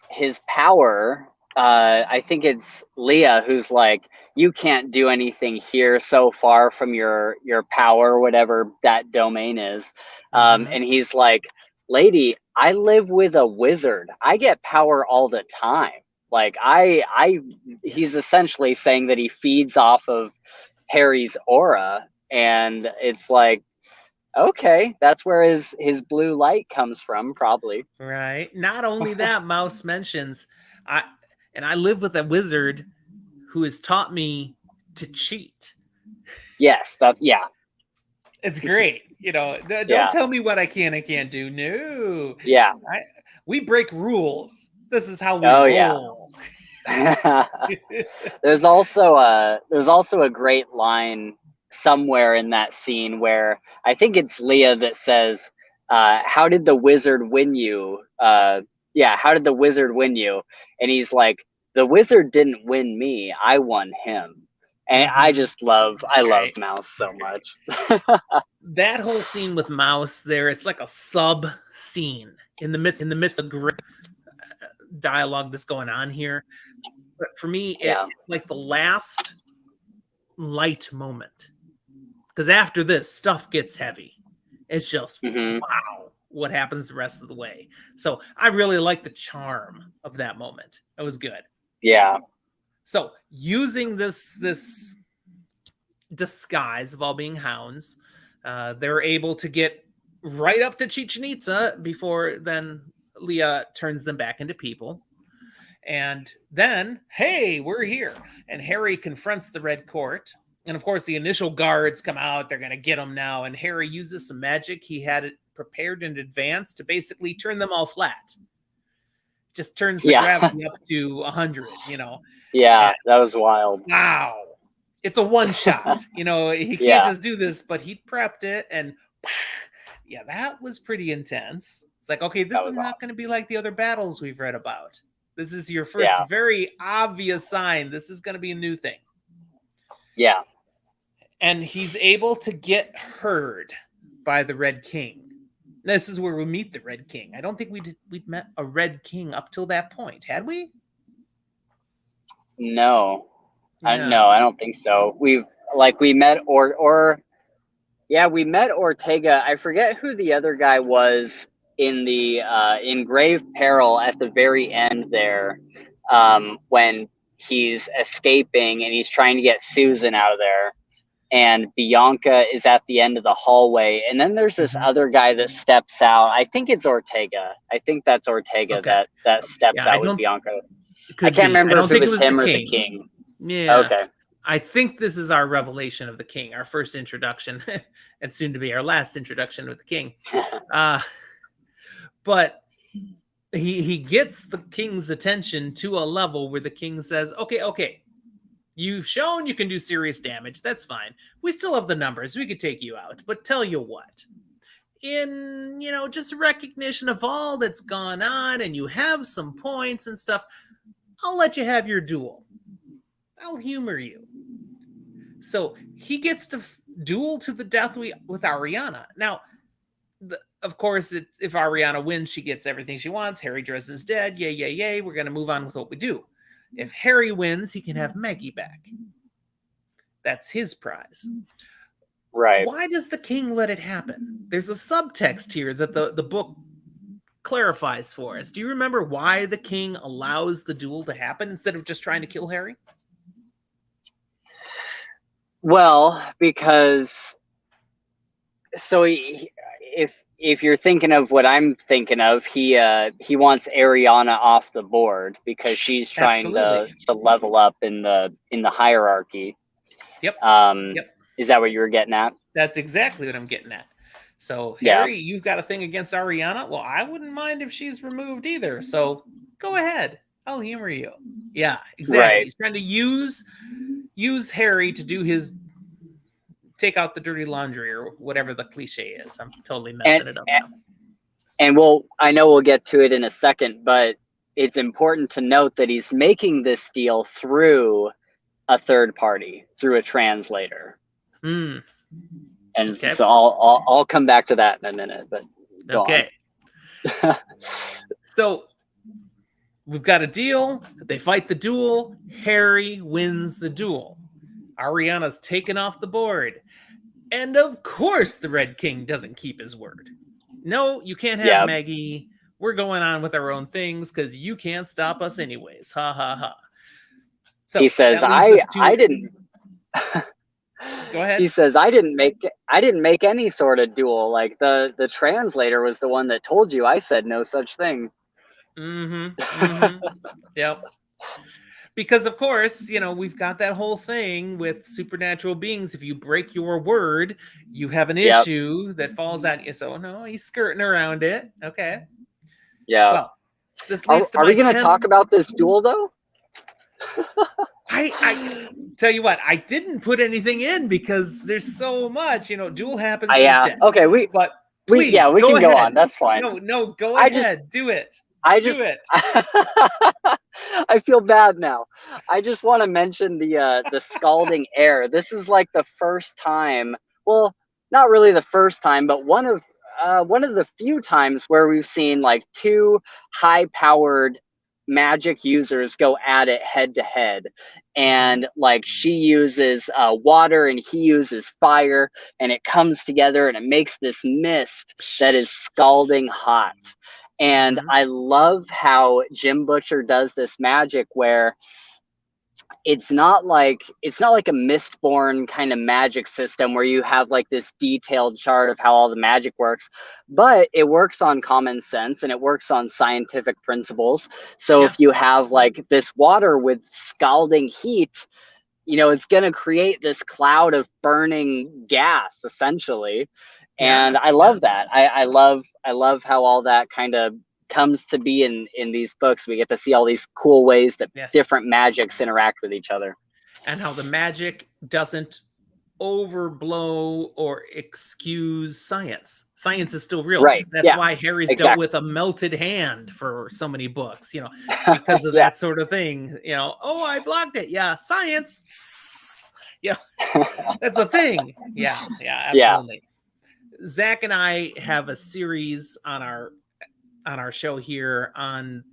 his power, I think it's Leah who's like, you can't do anything here so far from your power, whatever that domain is. And he's like, lady, I live with a wizard. I get power all the time. Like he's essentially saying that he feeds off of Harry's aura, and it's like, okay, that's where his blue light comes from, probably. Right. Not only that, Mouse mentions, I live with a wizard who has taught me to cheat. Yes, it's great. You know, don't tell me what I can and can't do. No. Yeah. We break rules. This is how we roll. There's also a great line somewhere in that scene where I think it's Leah that says, how did the wizard win you? how did the wizard win you? And he's like, the wizard didn't win me, I won him. And I love Right. Mouse so much. That whole scene with Mouse there, it's like a sub scene in the midst of great dialogue that's going on here. But for me, it's like the last light moment. Because after this, stuff gets heavy. It's just, wow, what happens the rest of the way. So I really like the charm of that moment. It was good. Yeah. So using this disguise of all being hounds, they're able to get right up to Chichen Itza before then Leah turns them back into people. And then, hey, we're here. And Harry confronts the Red Court. And of course, the initial guards come out. They're going to get him now. And Harry uses some magic he had it prepared in advance to basically turn them all flat. Just turns the gravity up to 100, you know. Yeah, and that was wild. Wow. It's a one shot. You know, he can't just do this, but he prepped it. And yeah, that was pretty intense. It's like, okay, this is not going to be like the other battles we've read about. This is your first very obvious sign. This is going to be a new thing. Yeah. And he's able to get heard by the Red King. This is where we meet the Red King. I don't think we'd met a Red King up till that point. Had we? No. No, I don't think so. We met we met Ortega. I forget who the other guy was in the in Grave Peril at the very end there, when he's escaping and he's trying to get Susan out of there, and Bianca is at the end of the hallway, and then there's this other guy that steps out. I think it's Ortega. I think that's Ortega that steps out with Bianca. I can't remember if it was him or the king. Yeah. Okay. I think this is our revelation of the king, our first introduction, and soon to be our last introduction of the king. But he gets the king's attention to a level where the king says, okay, you've shown you can do serious damage. That's fine. We still have the numbers. We could take you out. But tell you what, in, just recognition of all that's gone on, and you have some points and stuff, I'll let you have your duel. I'll humor you. So he gets to duel to the death with Ariana. Now, of course, if Ariana wins, she gets everything she wants. Harry Dresden's dead. Yay. We're going to move on with what we do. If Harry wins, he can have Maggie back. That's his prize. Right. Why does the king let it happen? There's a subtext here that the book clarifies for us. Do you remember why the king allows the duel to happen instead of just trying to kill Harry? Well, because if you're thinking of what I'm thinking of, he wants Ariana off the board because she's trying to level up in the hierarchy. Yep. Is that what you were getting at? That's exactly what I'm getting at. So, Harry, you've got a thing against Ariana? Well, I wouldn't mind if she's removed either. So go ahead. I'll humor you. Yeah, exactly. Right. He's trying to use Harry to do his take out the dirty laundry or whatever the cliche is. I'm totally messing it up now. And I know we'll get to it in a second, but it's important to note that he's making this deal through a third party, through a translator. And so I'll come back to that in a minute, but go on. So we've got a deal. They fight the duel. Harry wins the duel. Ariana's taken off the board. And of course the Red King doesn't keep his word. No, you can't have Maggie. We're going on with our own things because you can't stop us anyways. Ha ha ha. So he says, I didn't go ahead. He says, I didn't make any sort of duel. Like the translator was the one that told you. I said no such thing. Yep. Because of course, we've got that whole thing with supernatural beings. If you break your word, you have an issue that falls on you. So no, he's skirting around it. Okay. Yeah. Well, this leads to are we going to talk about this duel though? I tell you what, I didn't put anything in because there's so much. Duel happens. Yeah. Okay. But please, we can go on. That's fine. No, go ahead. Do it. I Do just it. I feel bad now. I just want to mention the scalding air. This is like the first time. Well, not really the first time, but one of the few times where we've seen like two high-powered magic users go at it head to head, and like she uses water and he uses fire, and it comes together and it makes this mist that is scalding hot. And Mhm. I love how Jim Butcher does this magic where it's not like a Mistborn kind of magic system where you have like this detailed chart of how all the magic works, but it works on common sense and it works on scientific principles. So Yeah. if you have like this water with scalding heat, it's going to create this cloud of burning gas essentially. Yeah. And I Yeah. love that. I love how all that kind of comes to be in these books. We get to see all these cool ways that Yes. different magics interact with each other. And how the magic doesn't overblow or excuse science. Science is still real. Right. That's Yeah, why Harry's dealt exactly. with a melted hand for so many books, because of Yeah. that sort of thing. Oh, I blocked it. Yeah, science. Yeah, that's a thing. Yeah, Yeah. absolutely. Zach and I have a series on our show here on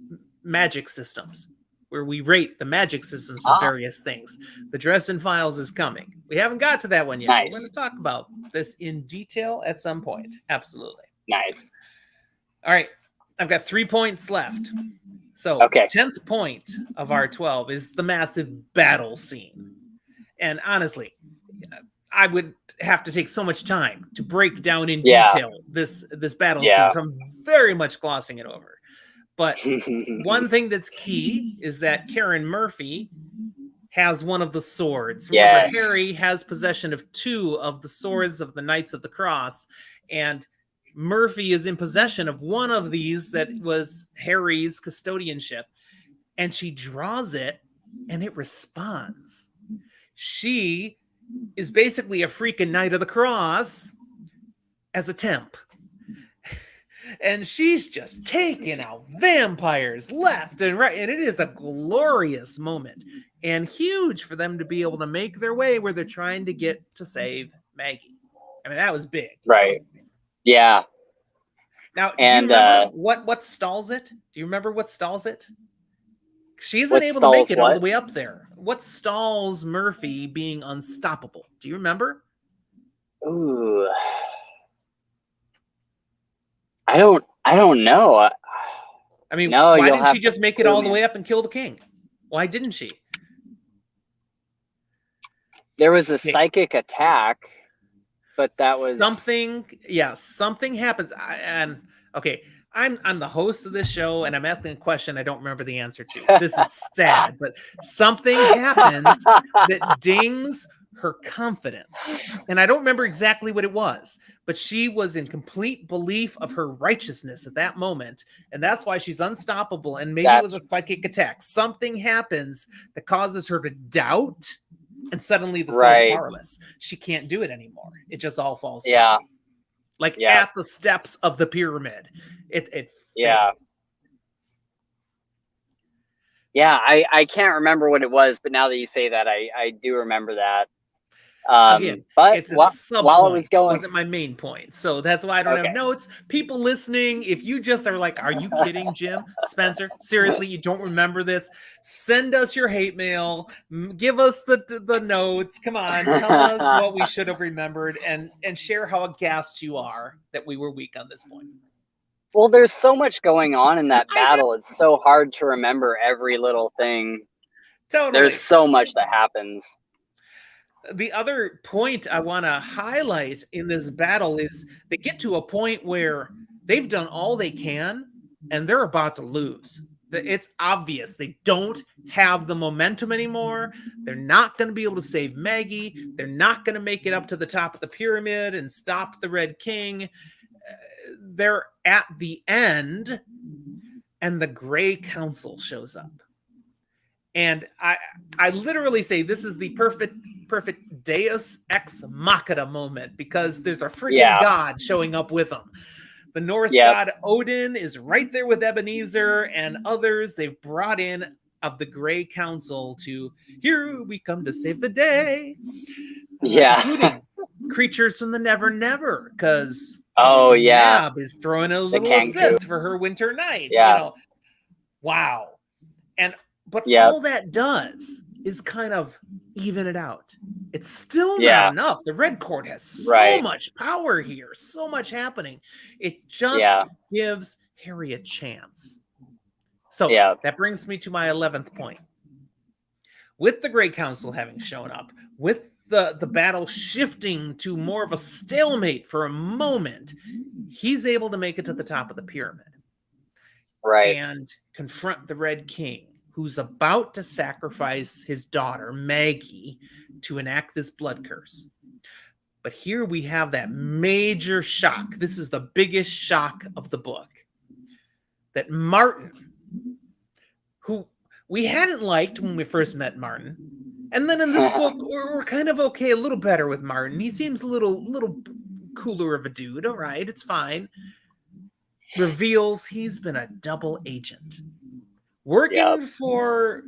magic systems where we rate the magic systems of Ah, various things. The Dresden Files is coming. We haven't got to that one yet, but we're going nice. to talk about this in detail at some point. Absolutely. Nice. All right. I've got 3 points left. So, Okay. 10th point of our 12 is the massive battle scene. And honestly, I would have to take so much time to break down in Yeah. detail this battle scene. Yeah. So I'm very much glossing it over. But one thing that's key is that Karen Murphy has one of the swords. Remember, Yes. Harry has possession of 2 of the swords of the Knights of the Cross, and Murphy is in possession of one of these that was Harry's custodianship, and she draws it, and it responds. She is basically a freaking Knight of the Cross as a temp. And she's just taking out vampires left and right. And it is a glorious moment and huge for them to be able to make their way where they're trying to get to save Maggie. I mean, that was big. Right. Yeah. Now, do you And remember what stalls it? Do you remember what stalls it? She isn't what able to make stalls it all the what? way up there. What stalls Murphy being unstoppable? Do you remember? Ooh. I don't know. I mean, No, why you'll didn't have she to just make it clue all the me. way up and kill the king? Why didn't she? There was a psychic attack, but that was something. Yeah, something happens. And okay, I'm the host of this show, and I'm asking a question I don't remember the answer to. This is sad, but something happens that dings her confidence, and I don't remember exactly what it was, but she was in complete belief of her righteousness at that moment, and that's why she's unstoppable. And maybe it was a psychic attack. Something happens that causes her to doubt, and suddenly the sword's right. powerless. She can't do it anymore. It just all falls Yeah. apart. Like at the steps of the pyramid. It yeah. fails. Yeah, I can't remember what it was, but now that you say that, I do remember that. Again, but it's a sub while it point. was going, Wasn't my main point. So that's why I don't have notes. People listening, if you just are like, are you kidding, Jim? Spencer? Seriously, you don't remember this? Send us your hate mail. Give us the notes. Come on, tell us what we should have remembered, and share how aghast you are that we were weak on this point. Well, there's so much going on in that battle. It's so hard to remember every little thing. Totally. There's so much that happens. The other point I want to highlight in this battle is they get to a point where they've done all they can and they're about to lose. It's obvious they don't have the momentum anymore. They're not going to be able to save Maggie. They're not going to make it up to the top of the pyramid and stop the Red King. They're at the end, and the Gray Council shows up. And I literally say this is the perfect Deus Ex Machina moment, because there's a freaking God showing up with them. The Norse Yep. god Odin is right there with Ebenezer and others they've brought in of the Grey Council to, here we come to save the day. Yeah. Including creatures from the Never Never, because Oh yeah. Mab is throwing a The little Kanku. assist for her winter night. Yeah. You know, wow. But Yep. all that does is kind of even it out. It's still Yeah. not enough. The Red Court has so Right. much power here, so much happening. It just Yeah. gives Harry a chance. So Yeah. that brings me to my 11th point. With the Grey Council having shown up, with the battle shifting to more of a stalemate for a moment, he's able to make it to the top of the pyramid. Right. And confront the Red King, who's about to sacrifice his daughter, Maggie, to enact this blood curse. But here we have that major shock. This is the biggest shock of the book. That Martin, who we hadn't liked when we first met Martin, and then in this book, we're kind of okay, a little better with Martin. He seems a little cooler of a dude. All right, it's fine. Reveals he's been a double agent. Working for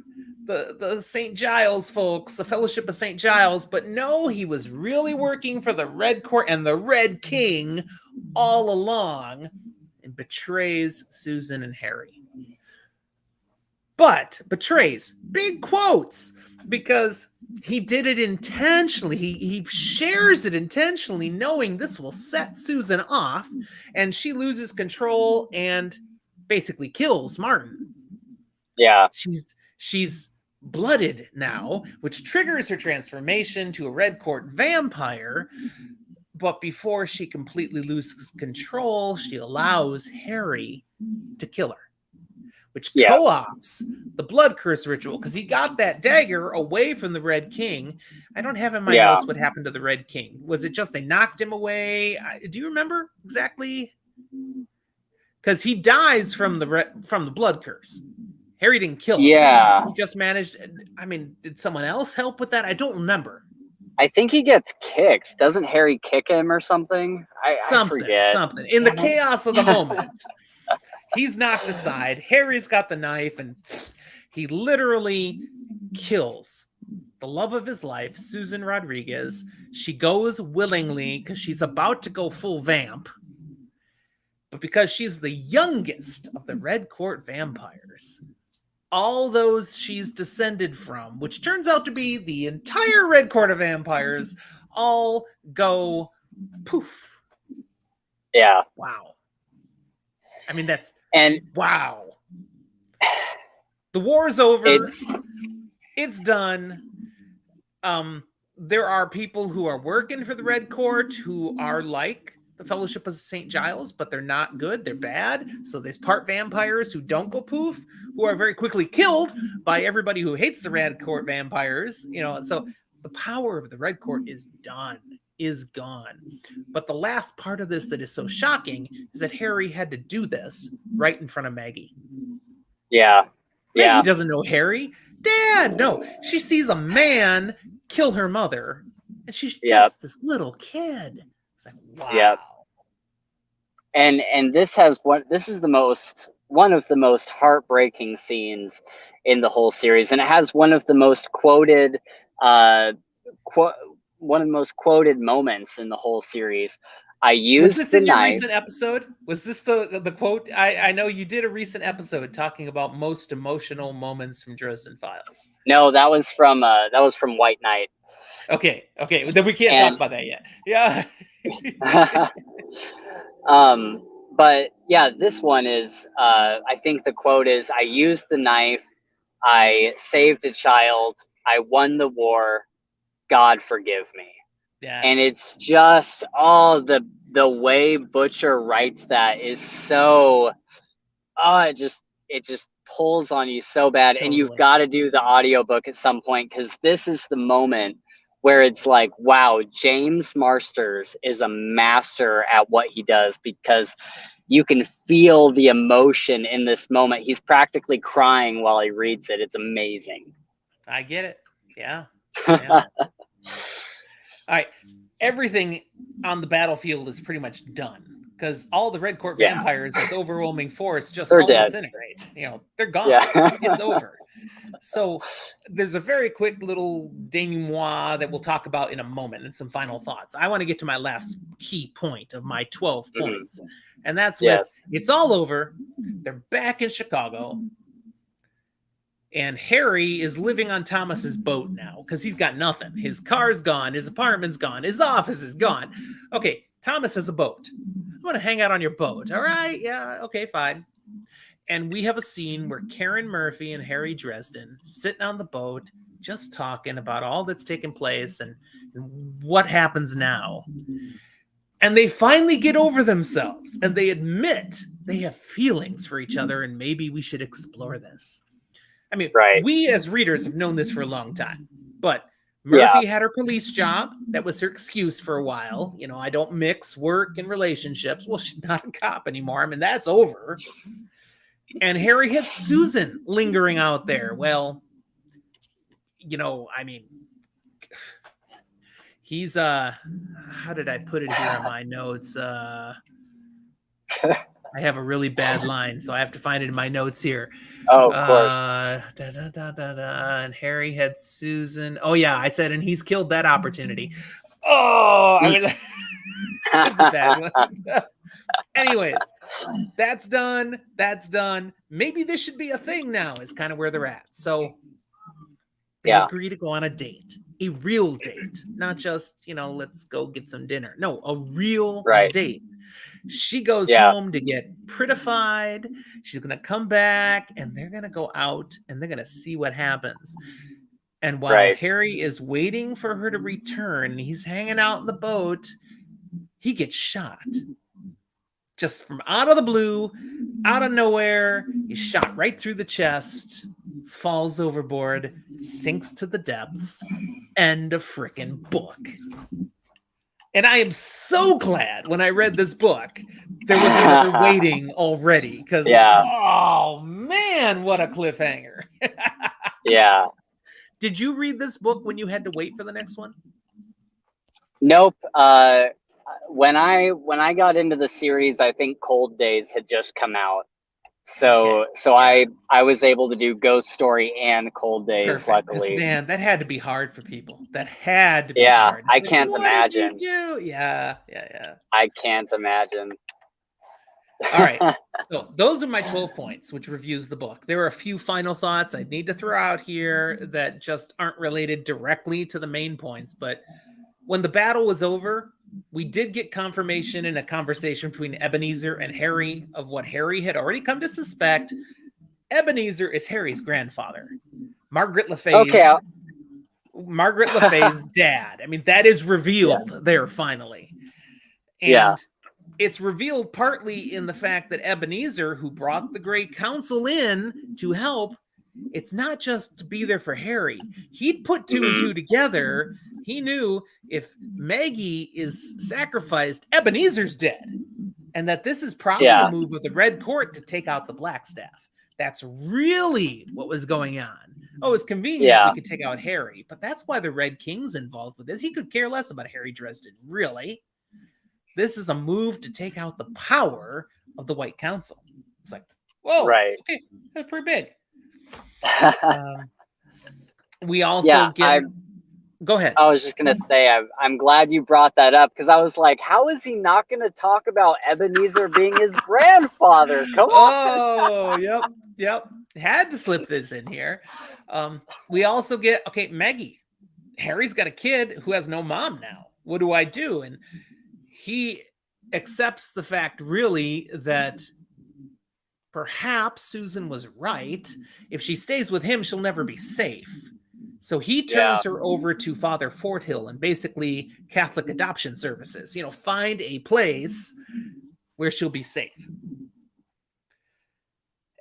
the St. Giles folks, the Fellowship of St. Giles, but no, he was really working for the Red Court and the Red King all along, and betrays Susan and Harry. But betrays, big quotes, because he did it intentionally. He shares it intentionally, knowing this will set Susan off, and she loses control and basically kills Martin. Yeah. She's blooded now, which triggers her transformation to a Red Court vampire. But before she completely loses control, she allows Harry to kill her, which co-ops the blood curse ritual, because he got that dagger away from the Red King. I don't have in my notes what happened to the Red King. Was it just they knocked him away? Do you remember exactly? Because he dies from the blood curse. Harry didn't kill him. Yeah. He just managed. I mean, did someone else help with that? I don't remember. I think he gets kicked. Doesn't Harry kick him or something? I forget. Something. In the chaos of the moment, he's knocked aside. Harry's got the knife, and he literally kills the love of his life, Susan Rodriguez. She goes willingly because she's about to go full vamp. But because she's the youngest of the Red Court vampires, all those she's descended from, which turns out to be the entire Red Court of vampires, all go poof. Yeah. Wow. I mean, wow. The war's over. It's done. There are people who are working for the Red Court who are like the Fellowship of St. Giles, but they're not good. They're bad. So there's part vampires who don't go poof, who are very quickly killed by everybody who hates the Red Court vampires. You know, so the power of the Red Court is done, is gone. But the last part of this that is so shocking is that Harry had to do this right in front of Maggie. Yeah. Maggie doesn't know Harry. Dad, no. She sees a man kill her mother, and she's just this little kid. It's like, wow. Yep. And this is one of the most heartbreaking scenes in the whole series, and it has one of the most quoted moments in the whole series. I used Was this the in your knife. recent episode? Was this the quote? I know you did a recent episode talking about most emotional moments from Dresden Files. No, that was from White Knight. Okay, then we can't talk about that yet. Yeah. But yeah, this one is, I think the quote is, I used the knife, I saved a child, I won the war, God forgive me. Yeah. And it's just all the way Butcher writes that is so, it just pulls on you so bad. Totally. And you've got to do the audiobook at some point, because this is the moment where it's like, wow, James Marsters is a master at what he does, because you can feel the emotion in this moment. He's practically crying while he reads it. It's amazing. I get it. Yeah. All right. Everything on the battlefield is pretty much done, because all the Red Court Yeah. vampires, this overwhelming force, just They're all dead. disintegrate. You know, they're gone. Yeah. It's over. So there's a very quick little denouement that we'll talk about in a moment and some final thoughts. I want to get to my last key point of my 12 points. And that's with, it's all over. They're back in Chicago. And Harry is living on Thomas's boat now because he's got nothing. His car's gone. His apartment's gone. His office is gone. Okay, Thomas has a boat. I want to hang out on your boat. All right, yeah, okay, fine. And we have a scene where Karen Murphy and Harry Dresden sitting on the boat, just talking about all that's taken place and what happens now. And they finally get over themselves and they admit they have feelings for each other and maybe we should explore this. I mean, we as readers have known this for a long time, but Murphy had her police job. That was her excuse for a while. You know, I don't mix work and relationships. Well, she's not a cop anymore. I mean, that's over. And Harry had Susan lingering out there. Well, you know, I mean, he's, how did I put it here on my notes? I have a really bad line, so I have to find it in my notes here. Oh, of course. And Harry had Susan. Oh, yeah, I said, and he's killed that opportunity. Oh, I mean, that's a bad one. Anyways, that's done. That's done. Maybe this should be a thing now, is kind of where they're at. So they agree to go on a date, a real date, not just, you know, let's go get some dinner. No, a real date. She goes home to get prettified. She's going to come back and they're going to go out and they're going to see what happens. And while Harry is waiting for her to return, he's hanging out in the boat. He gets shot. Just from out of the blue, out of nowhere, he's shot right through the chest, falls overboard, sinks to the depths. End of frickin' book. And I am so glad when I read this book, there was another waiting already. Because, oh, man, what a cliffhanger. Yeah. Did you read this book when you had to wait for the next one? Nope. When I got into the series, I think Cold Days had just come out. So I was able to do Ghost Story and Cold Days. Perfect. Luckily, man, that had to be hard for people. That had to be hard. I can't imagine. What did you do? Yeah. I can't imagine. All right. So those are my 12 points, which reviews the book. There are a few final thoughts I need to throw out here that just aren't related directly to the main points. But when the battle was over, we did get confirmation in a conversation between Ebenezer and Harry of what Harry had already come to suspect. Ebenezer is Harry's grandfather. Margaret Le Fay's dad. I mean, that is revealed there finally. And it's revealed partly in the fact that Ebenezer, who brought the Great Council in to help, it's not just to be there for Harry. He'd put two and two together. He knew if Maggie is sacrificed, Ebenezer's dead. And that this is probably a move of the Red Court to take out the Blackstaff. That's really what was going on. Oh, it's convenient we could take out Harry. But that's why the Red King's involved with this. He could care less about Harry Dresden, really. This is a move to take out the power of the White Council. It's like, whoa, okay, that's pretty big. We also get... Go ahead. I was just going to say, I'm glad you brought that up because I was like, how is he not going to talk about Ebenezer being his grandfather? Come on. Oh, yep. Had to slip this in here. We also get, Maggie. Harry's got a kid who has no mom now. What do I do? And he accepts the fact, really, that perhaps Susan was right. If she stays with him, she'll never be safe. So he turns her over to Father Forthill and basically Catholic adoption services. You know, find a place where she'll be safe.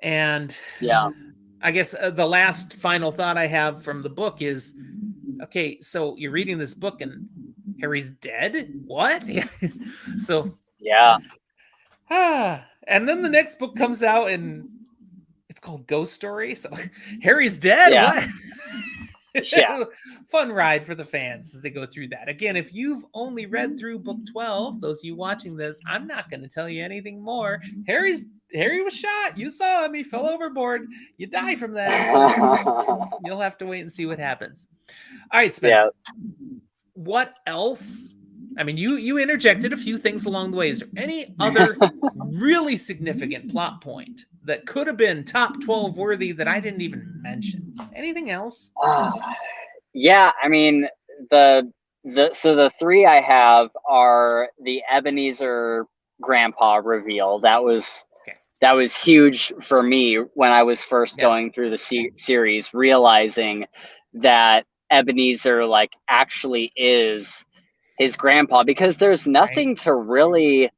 And I guess the last final thought I have from the book is, okay, so you're reading this book and Harry's dead? What? So and then the next book comes out and it's called Ghost Story. So Harry's dead? What? Yeah. Fun ride for the fans as they go through that. Again, if you've only read through book 12, those of you watching this, I'm not going to tell you anything more. Harry was shot. You saw him. He fell overboard. You die from that. So you'll have to wait and see what happens. All right, Spencer. Yeah. What else? I mean, you interjected a few things along the way. Is there any other really significant plot point that could have been top 12 worthy that I didn't even mention? Anything else? Yeah, I mean, the three I have are the Ebenezer grandpa reveal. Okay. That was huge for me when I was first Yeah. going through the series, realizing that Ebenezer like actually is his grandpa, because there's Right. nothing to really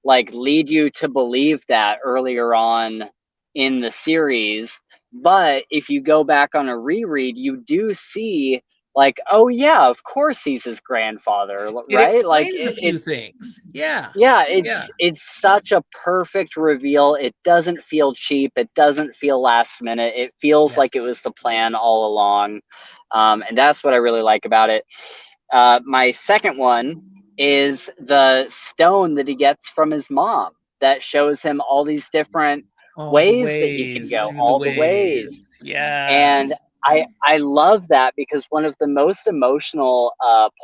like lead you to believe that earlier on in the series. But if you go back on a reread, you do see like, oh yeah, of course he's his grandfather, It right? Like explains a few things. Yeah. yeah, Yeah. it's such a perfect reveal. It doesn't feel cheap. It doesn't feel last minute. It feels Yes. like it was the plan all along, and that's what I really like about it. My second one is the stone that he gets from his mom that shows him all these different All the ways that he can ways go, through the all the ways. ways. And Yes. I love that, because one of the most emotional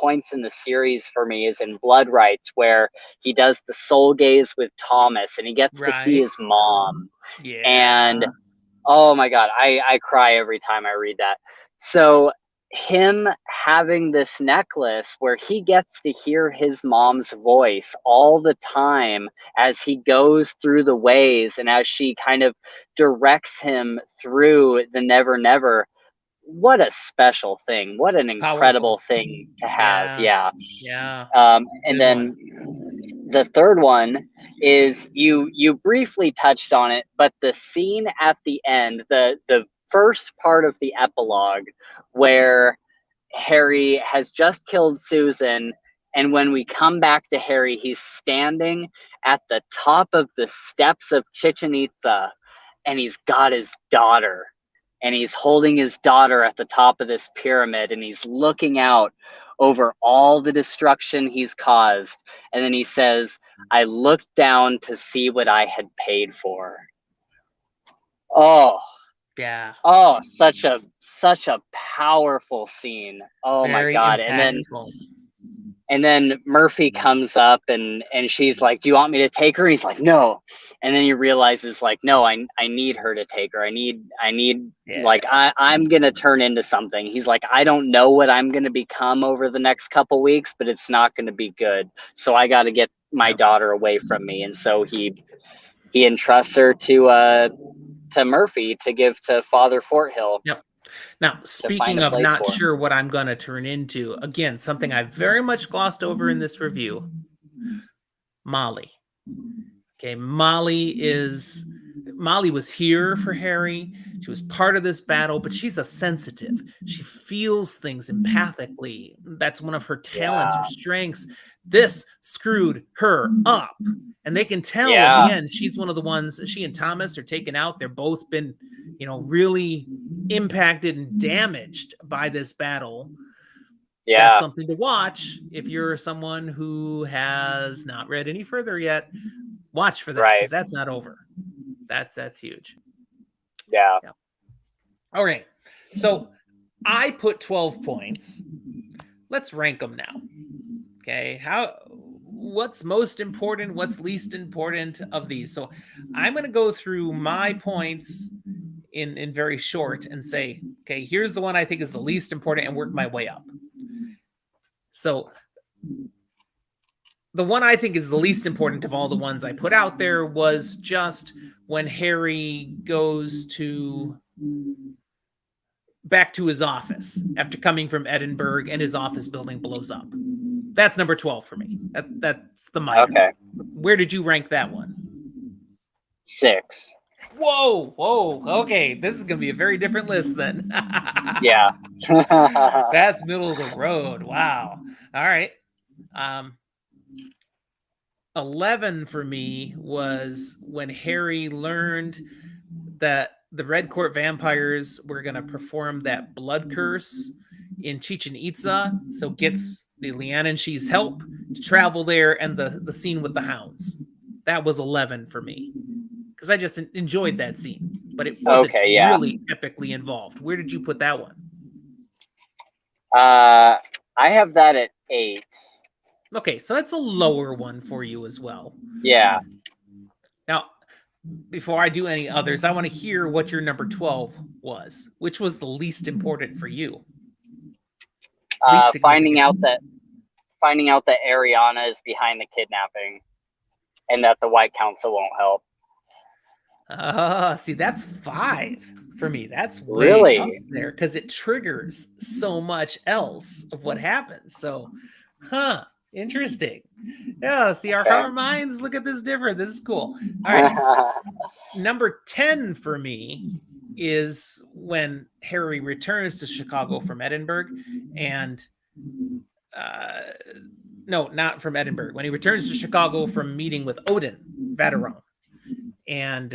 points in the series for me is in Blood Rights, where he does the soul gaze with Thomas and he gets to see Right. his mom. And Yeah. oh my God, I cry every time I read that. So him having this necklace where he gets to hear his mom's voice all the time as he goes through the ways and as she kind of directs him through the Never Never. What a special thing. What an Powerful. incredible thing to have. Yeah. Yeah. Yeah. And Good one. then the third one is, you briefly touched on it, but the scene at the end, the first part of the epilogue, where Harry has just killed Susan, and when we come back to Harry, he's standing at the top of the steps of Chichen Itza, and he's got his daughter, and he's holding his daughter at the top of this pyramid, and he's looking out over all the destruction he's caused, and then he says, I looked down to see what I had paid for. Oh, Yeah. oh, such a powerful scene. Oh my Very God. impactful. And then Murphy comes up, and she's like, do you want me to take her? He's like, no. And then he realizes like, no, I need her to take her. I need like, Yeah. I'm gonna turn into something. He's like, I don't know what I'm gonna become over the next couple weeks, but it's not gonna be good. So I gotta get my Yep. daughter away from me. And so he entrusts her to Murphy to give to Father Forthill Yep. Now, to find speaking a of place not for. sure what I'm going to turn into, again, something I very much glossed over in this review, Molly. Okay, Molly was here for Harry. She was part of this battle, but she's a sensitive. She feels things empathically. That's one of her talents, her Yeah. strengths. This screwed her up. And they can tell at the Yeah. end, she's one of the ones, she and Thomas are taken out. They're both been, really impacted and damaged by this battle. That's Yeah. something to watch if you're someone who has not read any further yet. Watch for that, because Right. that's not over. That's huge. Yeah. Yeah. All right. So I put 12 points. Let's rank them now. Okay. What's most important? What's least important of these? So I'm going to go through my points in very short and say, okay, here's the one I think is the least important, and work my way up. So the one I think is the least important of all the ones I put out there was just when Harry goes back to his office after coming from Edinburgh and his office building blows up. That's number 12 for me. That's the minor. Okay. Where did you rank that one? 6. Whoa. Okay, this is going to be a very different list then. Yeah. That's middle of the road. Wow. All right. 11 for me was when Harry learned that the Red Court vampires were going to perform that blood curse in Chichen Itza, so gets the Liananshis help to travel there, and the scene with the hounds. That was 11 for me, because I just enjoyed that scene, but it wasn't really epically involved. Where did you put that one? I have that at 8. Okay, so that's a lower one for you as well. Yeah. Now, before I do any others, I want to hear what your number 12 was. Which was the least important for you? Finding out that Ariana is behind the kidnapping, and that the White Council won't help. See, that's 5 for me. That's way really up there, because it triggers so much else of what happens. So, interesting. Yeah, see, our minds look at this different. This is cool. All right. Number 10 for me is when Harry returns to Chicago from Edinburgh, and no, not from Edinburgh. When he returns to Chicago from meeting with Odin Vateron, and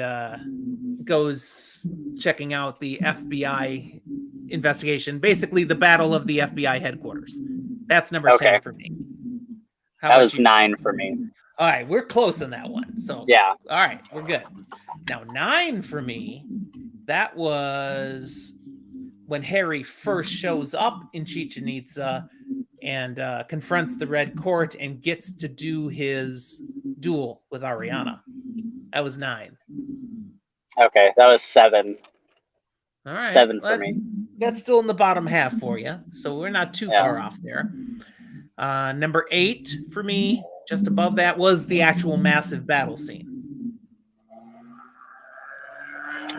goes checking out the FBI investigation, basically the battle of the FBI headquarters. That's number 10 for me. That was 9 for me. All right, we're close on that one. So yeah. All right, we're good. Now 9 for me, that was when Harry first shows up in Chichen Itza and confronts the Red Court and gets to do his duel with Ariana. That was 9. Okay, that was 7. All right. 7 for me. That's still in the bottom half for you, so we're not too far off there. Number 8 for me, just above that, was the actual massive battle scene.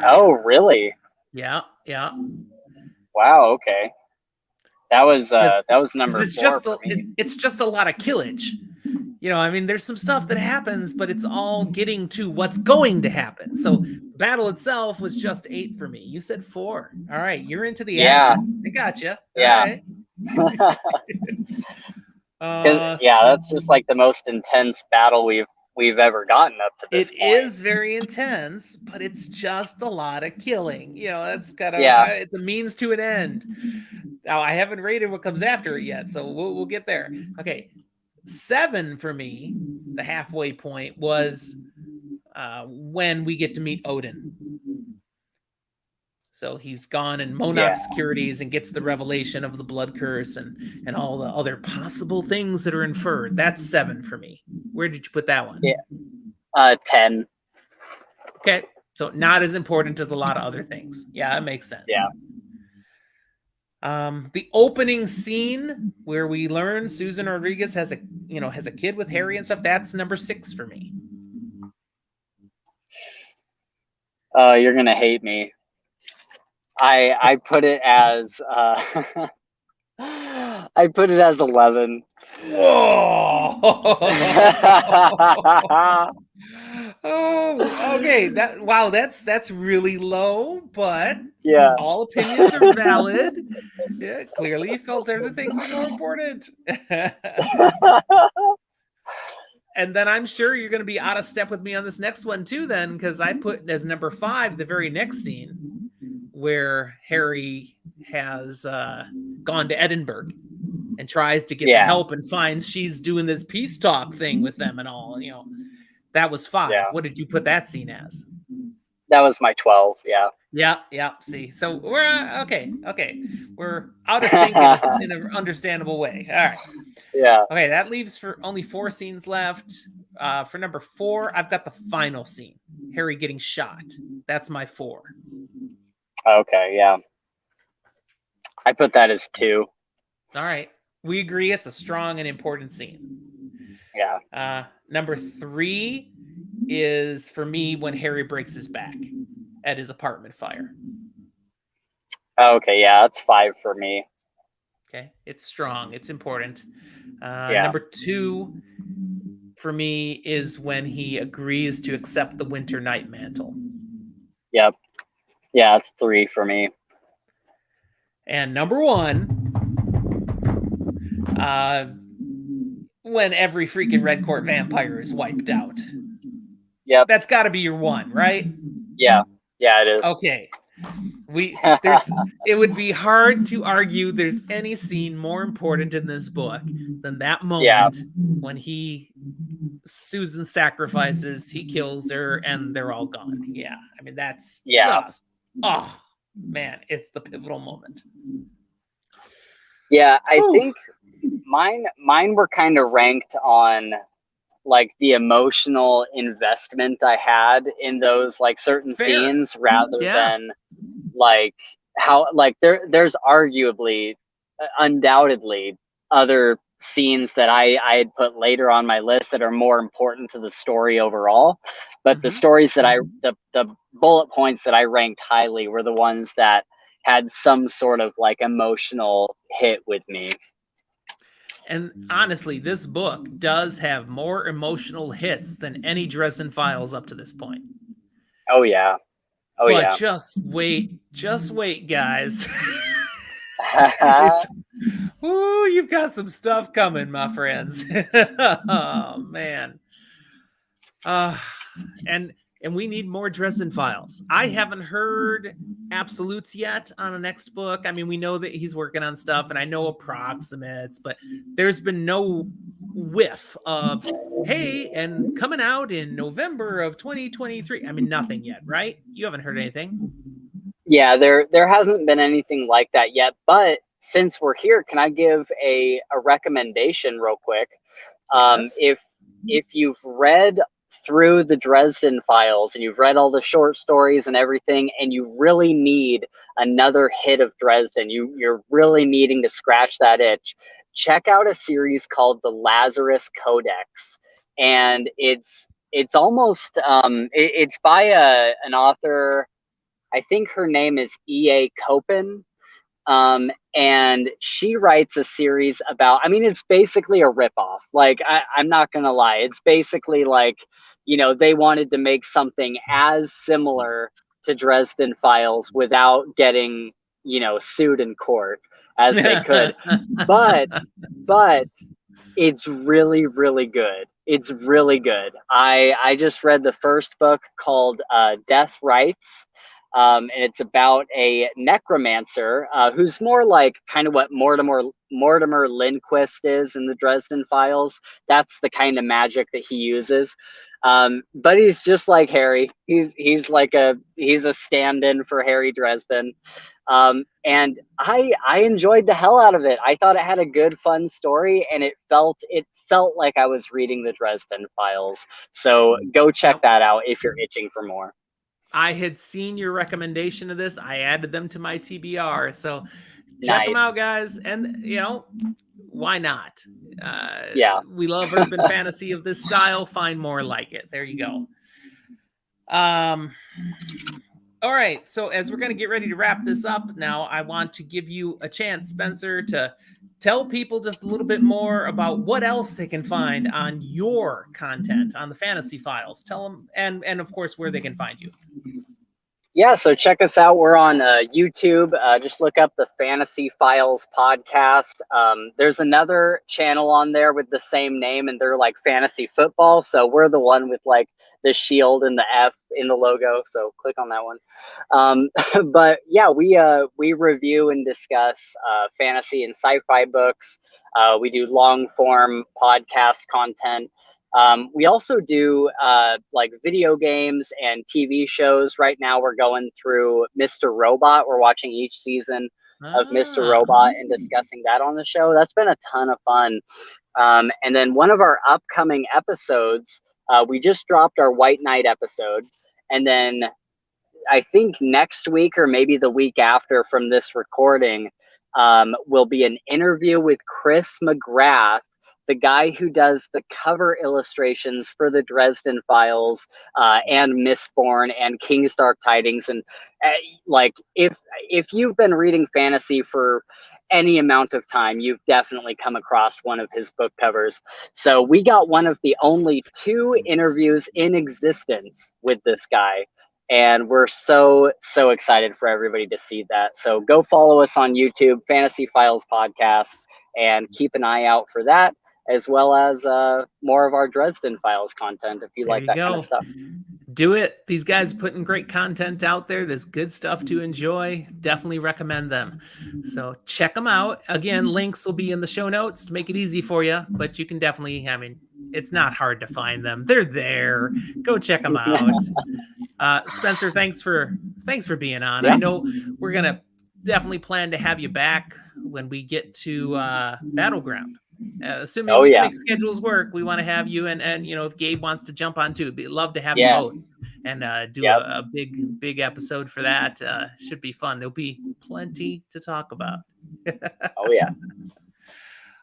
Oh, really? Yeah. Wow. Okay. That was number 4 for me. It's just a lot of killage. You know, I mean, there's some stuff that happens, but it's all getting to what's going to happen. So battle itself was just 8 for me. You said 4. All right, you're into the action. I gotcha. Yeah. All right. That's just like the most intense battle we've ever gotten up to this point. It is very intense, but it's just a lot of killing. You know, that's kind of it's a means to an end. Now, I haven't rated what comes after it yet, so we'll get there. Okay. 7 for me, the halfway point, was when we get to meet Odin. So he's gone in Monarch Securities and gets the revelation of the blood curse and all the other possible things that are inferred. That's 7 for me. Where did you put that one? 10. Okay, so not as important as a lot of other things. Yeah, that makes sense. Yeah. The opening scene where we learn Susan Rodriguez has a kid with Harry and stuff, that's number 6 for me. You're gonna hate me. I put it as I put it as 11. Whoa! Oh, okay. That's really low, but all opinions are valid. Yeah, clearly you felt other things are more important. And then I'm sure you're going to be out of step with me on this next one too, then, because I put as number 5 the very next scene where Harry has gone to Edinburgh and tries to get the help and finds she's doing this peace talk thing with them and all. You know, that was 5. Yeah. What did you put that scene as? That was my 12. Yeah. See, so we're okay. We're out of sync in an understandable way. All right. Yeah. Okay, that leaves for only 4 scenes left. For number 4, I've got the final scene. Harry getting shot. That's my 4. Okay, yeah. I put that as 2. All right. We agree it's a strong and important scene. Yeah. Number 3 is, for me, when Harry breaks his back at his apartment fire. Okay, yeah, that's 5 for me. Okay, it's strong. It's important. Number 2 for me is when he agrees to accept the Winter Night Mantle. Yep. Yeah, it's 3 for me. And number 1, when every freaking Red Court vampire is wiped out. Yep. That's got to be your 1, right? Yeah. Yeah, it is. Okay. It would be hard to argue there's any scene more important in this book than that moment when Susan sacrifices, he kills her, and they're all gone. Yeah. I mean, that's just, oh man, it's the pivotal moment. Yeah, I think mine were kind of ranked on like the emotional investment I had in those like certain scenes rather than like how like there's arguably undoubtedly other scenes that I had put later on my list that are more important to the story overall, but the stories that the bullet points that I ranked highly were the ones that had some sort of like emotional hit with me. And honestly, this book does have more emotional hits than any Dresden Files up to this point. Oh yeah. Oh but yeah. Just wait, guys. You've got some stuff coming, my friends. Oh man. And we need more Dresden Files. I haven't heard absolutes yet on a next book. I mean, we know that he's working on stuff, and I know approximates, but there's been no whiff of, hey, and coming out in November of 2023. I mean, nothing yet, right? You haven't heard anything. Yeah, there hasn't been anything like that yet. But since we're here, can I give a recommendation real quick? Yes. If you've read through the Dresden Files and you've read all the short stories and everything, and you really need another hit of Dresden, you're really needing to scratch that itch, check out a series called the Lazarus Codex. And it's almost it's by an author. I think her name is E.A. Copen. And she writes a series about, I mean, it's basically a ripoff. Like, I'm not going to lie. It's basically like, they wanted to make something as similar to Dresden Files without getting, sued in court as they could. but it's really, really good. It's really good. I just read the first book called Death Rights. And it's about a necromancer who's more like kind of what Mortimer Lindquist is in the Dresden Files. That's the kind of magic that he uses. But he's just like Harry. He's a stand-in for Harry Dresden. And I enjoyed the hell out of it. I thought it had a good, fun story, and it felt like I was reading the Dresden Files. So go check that out if you're itching for more. I had seen your recommendation of this. I added them to my TBR. So check them out, guys. And, why not? Yeah. We love urban fantasy of this style. Find more like it. There you go. All right. So as we're going to get ready to wrap this up now, I want to give you a chance, Spencer, to tell people just a little bit more about what else they can find on your content on the Fantasy Files. Tell them, and of course, where they can find you. Yeah, so check us out. We're on YouTube. Just look up the Fantasy Files podcast. There's another channel on there with the same name, and they're like fantasy football. So we're the one with like the shield and the F in the logo. So click on that one. But yeah, we review and discuss fantasy and sci-fi books. We do long form podcast content. We also do like video games and TV shows. Right now we're going through Mr. Robot. We're watching each season of Mr. Robot and discussing that on the show. That's been a ton of fun. And then one of our upcoming episodes, we just dropped our White Knight episode. And then I think next week or maybe the week after from this recording will be an interview with Chris McGrath, the guy who does the cover illustrations for the Dresden Files and Mistborn and King's Dark Tidings. And like, if you've been reading fantasy for any amount of time, you've definitely come across one of his book covers. So we got one of the only 2 interviews in existence with this guy. And we're so excited for everybody to see that. So go follow us on YouTube, Fantasy Files Podcast, and keep an eye out for that, as well as more of our Dresden Files content if you like that kind of stuff. Do it. These guys are putting great content out there. There's good stuff to enjoy. Definitely recommend them. So check them out. Again, links will be in the show notes to make it easy for you, but you can definitely, I mean, it's not hard to find them. They're there. Go check them out. Spencer, thanks for being on. Yeah. I know we're going to definitely plan to have you back when we get to Battleground. Assuming we can make schedules work, we want to have you, and you know, if Gabe wants to jump on too, we'd love to have you both and do a big episode for that. Should be fun. There'll be plenty to talk about. Oh yeah.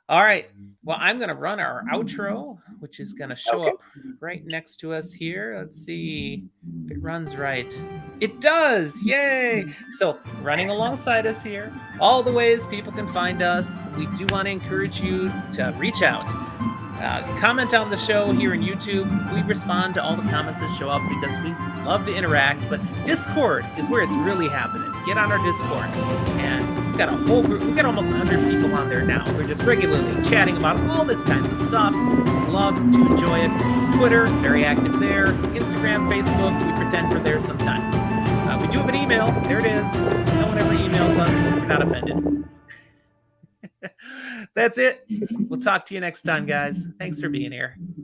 All right. Well, I'm going to run our outro, which is going to show up right next to us here. Let's see if it runs right. It does. Yay. So running alongside us here, all the ways people can find us. We do want to encourage you to reach out. Comment on the show here in YouTube. We respond to all the comments that show up because we love to interact, but Discord is where it's really happening. Get on our Discord, and we've got a whole group. We've got almost 100 people on there now. We're just regularly chatting about all this kinds of stuff. Love to enjoy it. Twitter, very active there. Instagram, Facebook, we pretend we're there sometimes. We do have an email. There it is. No one ever emails us. We're not offended. That's it. We'll talk to you next time, guys. Thanks for being here.